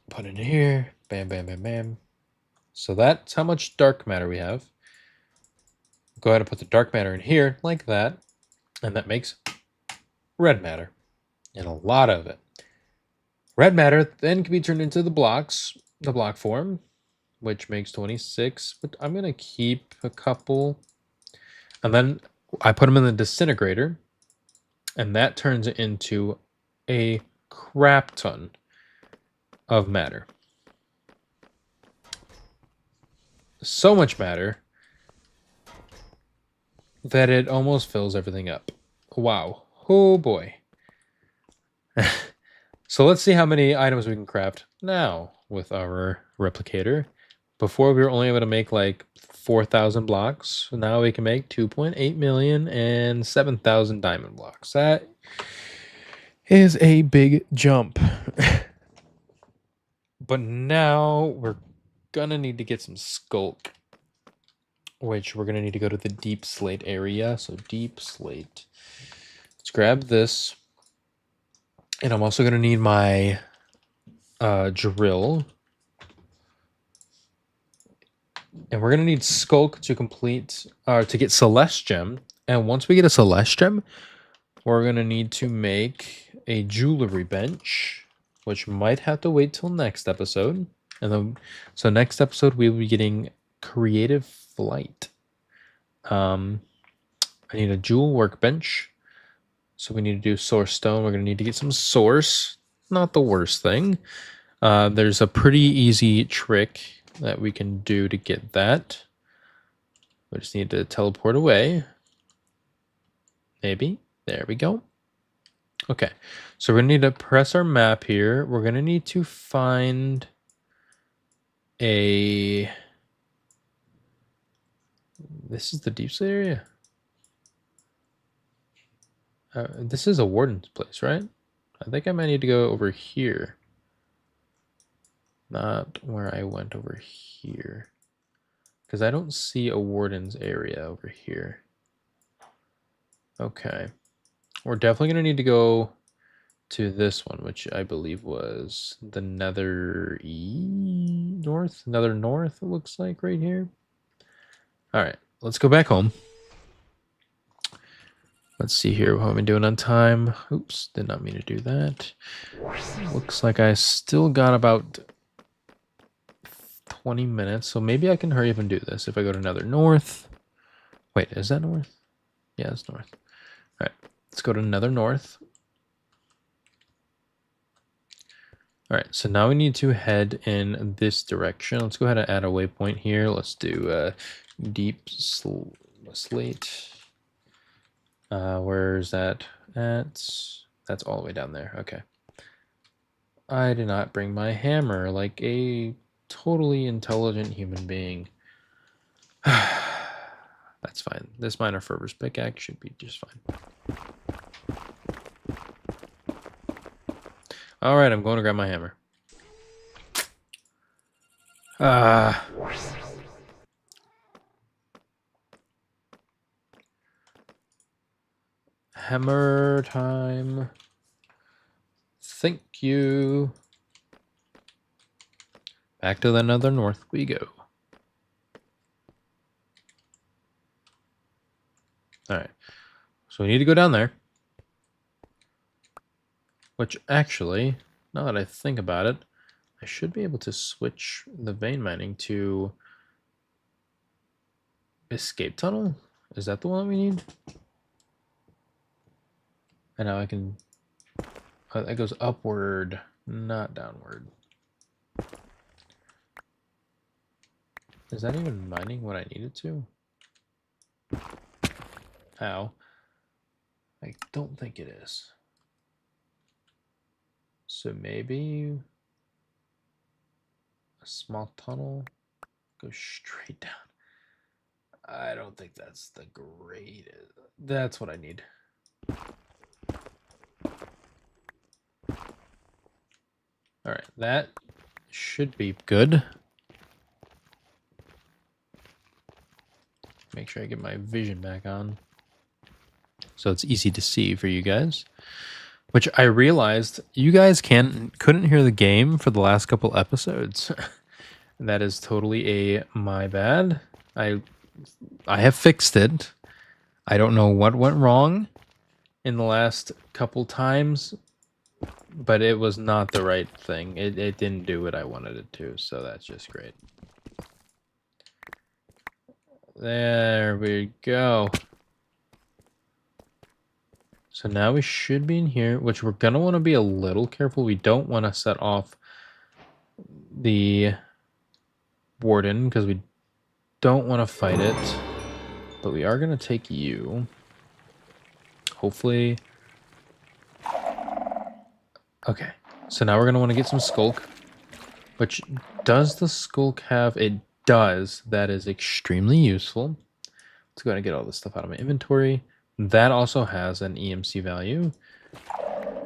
Put it in here. Bam, bam, bam, bam. So that's how much dark matter we have. Go ahead and put the dark matter in here like that. And that makes red matter. And a lot of it. Red matter then can be turned into the blocks, the block form, which makes 26. But I'm going to keep a couple. And then I put them in the disintegrator. And that turns it into a crap ton of matter. So much matter that it almost fills everything up. Wow. Oh boy. So let's see how many items we can craft now with our replicator. Before we were only able to make like 4,000 blocks. Now we can make 2.8 million and 7,000 diamond blocks. That is a big jump. But now we're gonna need to get some skulk, which we're gonna need to go to the deep slate area. So deep slate. Let's grab this. And I'm also gonna need my drill. And we're gonna need skulk to complete to get Celeste Gem. And once we get a Celeste Gem, we're gonna need to make a jewelry bench, which might have to wait till next episode. And then, so next episode we'll be getting creative flight. I need a jewel workbench. So we need to do source stone. We're gonna need to get some source. Not the worst thing. There's a pretty easy trick that we can do to get that. We just need to teleport away. Maybe. There we go. Okay. So we're gonna need to press our map here. We're gonna need to find a... This is the deep slate area? This is a warden's place, right? I think I might need to go over here. Not where I went over here. Because I don't see a warden's area over here. Okay. We're definitely going to need to go to this one, which I believe was the nether north, it looks like right here. All right, let's go back home. Let's see here what I'm doing on time. Oops, did not mean to do that. Looks like I still got about 20 minutes, so maybe I can hurry up and do this. If I go to nether north. Wait, is that north? Yeah, it's north. All right, let's go to nether north. All right, so now we need to head in this direction. Let's go ahead and add a waypoint here. Let's do deep slate. Where's that at? That's all the way down there. Okay. I did not bring my hammer like a totally intelligent human being. That's fine. This minor fervor's pickaxe should be just fine. All right, I'm going to grab my hammer. Hammer time. Thank you. Back to the nether north we go. All right, so we need to go down there. Which actually, now that I think about it, I should be able to switch the vein mining to escape tunnel. Is that the one we need? And now I can... Oh, that goes upward, not downward. Is that even mining what I needed to? Ow. I don't think it is. So maybe a small tunnel goes straight down. I don't think that's the greatest. That's what I need. All right, that should be good. Make sure I get my vision back on so it's easy to see for you guys. Which I realized you guys couldn't hear the game for the last couple episodes. That is totally my bad. I have fixed it. I don't know what went wrong in the last couple times, but it was not the right thing. It didn't do what I wanted it to, so that's just great. There we go. So now we should be in here, which we're going to want to be a little careful. We don't want to set off the warden because we don't want to fight it. But we are going to take you. Hopefully. Okay. So now we're going to want to get some skulk. Which, does the skulk have... It does. That is extremely useful. Let's go ahead and get all this stuff out of my inventory. That also has an EMC value.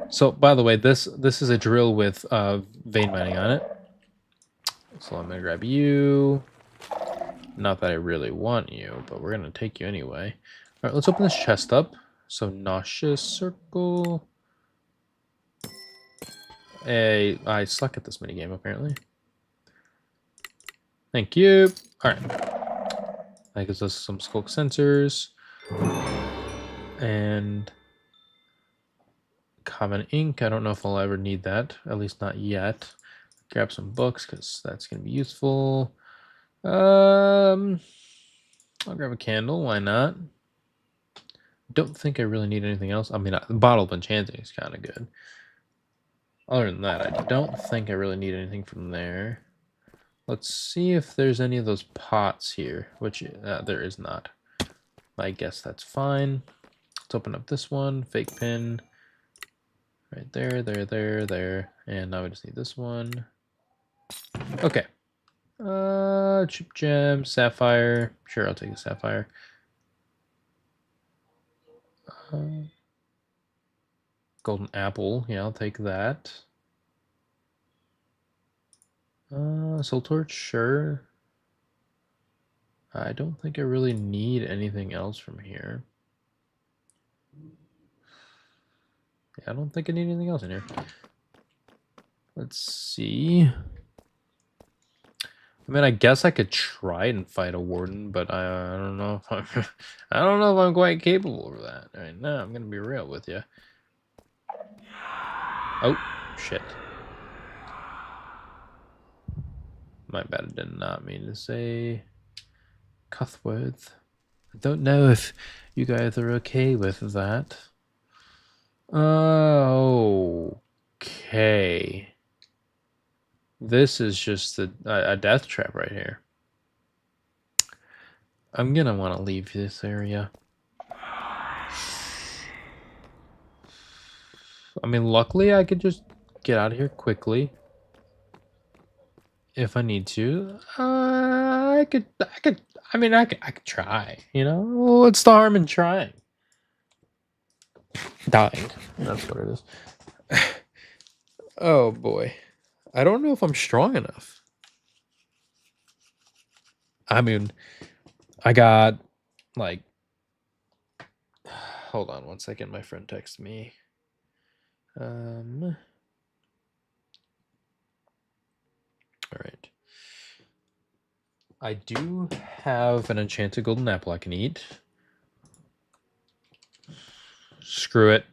So, by the way, this is a drill with vein mining on it. So I'm going to grab you. Not that I really want you, but we're going to take you anyway. All right, let's open this chest up. So, nauseous circle. I suck at this minigame, apparently. Thank you. All right. That gives us some skulk sensors. And common ink. I don't know if I'll ever need that. At least not yet. Grab some books because that's going to be useful. I'll grab a candle. Why not? Don't think I really need anything else. I mean, the bottle of enchanting is kind of good. Other than that, I don't think I really need anything from there. Let's see if there's any of those pots here, which there is not. I guess that's fine. Let's open up this one. Fake pin. Right there, there. And now we just need this one. Okay. Chip gem, sapphire. Sure, I'll take a sapphire. Golden apple. Yeah, I'll take that. Soul torch. Sure. I don't think I really need anything else from here. Yeah, I don't think I need anything else in here. Let's see. I mean, I guess I could try and fight a warden, but I don't know if I'm I don't know if I'm quite capable of that right now. I'm gonna be real with you. Oh, shit. My bad, I did not mean to say Cuthworth. I don't know if you guys are okay with that. Okay. This is just a death trap right here. I'm gonna want to leave this area. I mean, luckily I could just get out of here quickly. If I need to. I could try, you know? What's the harm in trying? Dying. That's what it is. Oh boy. I don't know if I'm strong enough. I mean, I got like hold on one second, my friend texted me. All right. I do have an enchanted golden apple I can eat. Screw it.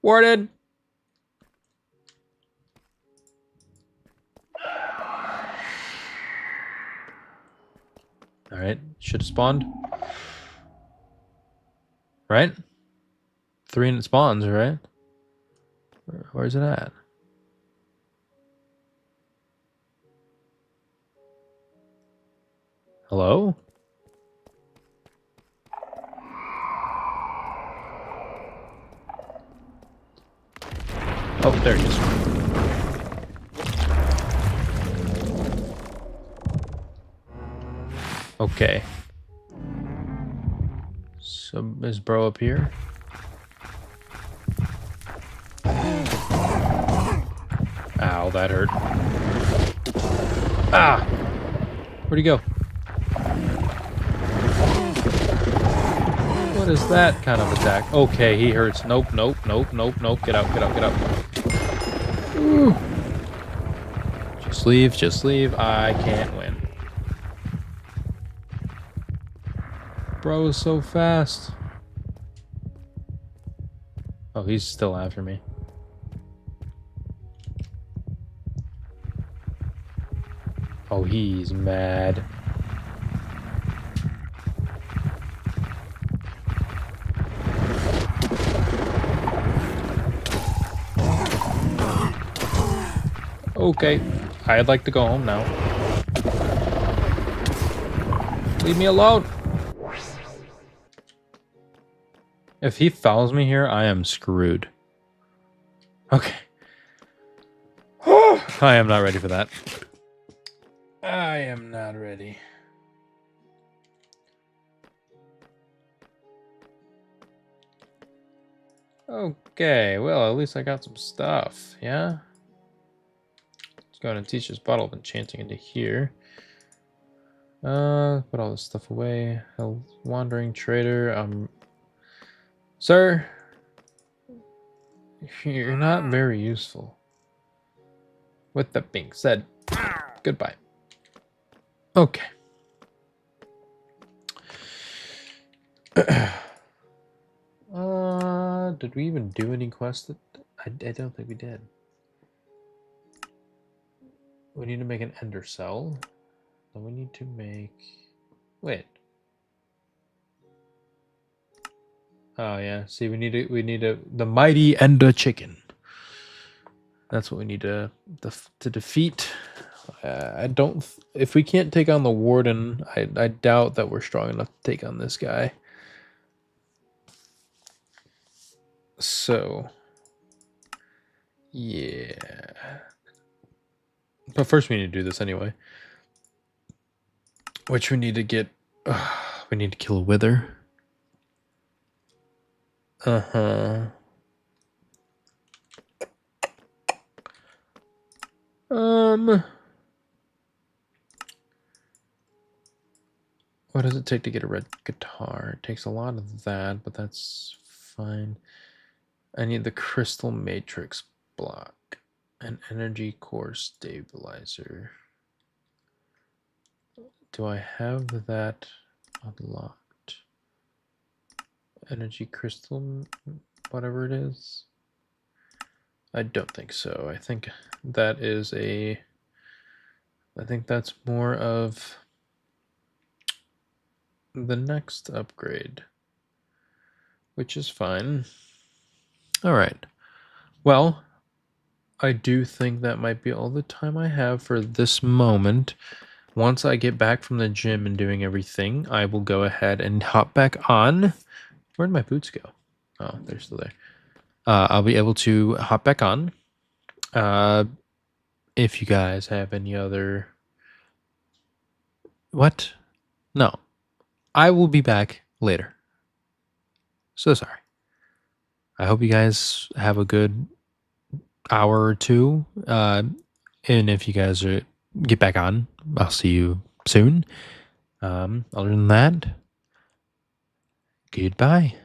Warden! Alright, should have spawned. Right? 3 and it spawns, right? Where's it at? Hello? Oh, there it is. Okay. So is bro up here? Ow, that hurt. Ah! Where'd he go? What is that kind of attack? Okay, he hurts. Nope, nope, nope, nope, nope. Get out, get out, get out. Ooh. Just leave. I can't win. Bro is so fast. Oh, he's still after me. Oh, he's mad. Okay, I'd like to go home now. Leave me alone. If he follows me here, I am screwed. Okay. I am not ready for that. I am not ready. Okay, well, at least I got some stuff, yeah? Let's go ahead and teach this bottle of enchanting into here. Put all this stuff away. A wandering trader, Sir, you're not very useful. With that being said, goodbye. Okay. Did we even do any quests? I don't think we did. We need to make an ender cell. Then we need to make... Wait. Oh yeah. See, we need the mighty ender chicken. That's what we need to defeat. I don't. If we can't take on the warden, I doubt that we're strong enough to take on this guy. So, yeah. But first we need to do this anyway. Which we need to get... we need to kill a wither. Uh-huh. What does it take to get a red guitar? It takes a lot of that, but that's fine. I need the crystal matrix block. An energy core stabilizer. Do I have that unlocked? Energy crystal, whatever it is? I don't think so. I think that is a... I think that's more of the next upgrade, which is fine. All right. Well, I do think that might be all the time I have for this moment. Once I get back from the gym and doing everything, I will go ahead and hop back on. Where'd my boots go? Oh, they're still there. I'll be able to hop back on. If you guys have any other... What? No. I will be back later. So sorry. I hope you guys have a good hour or two. And if you guys get back on, I'll see you soon. Other than that, goodbye.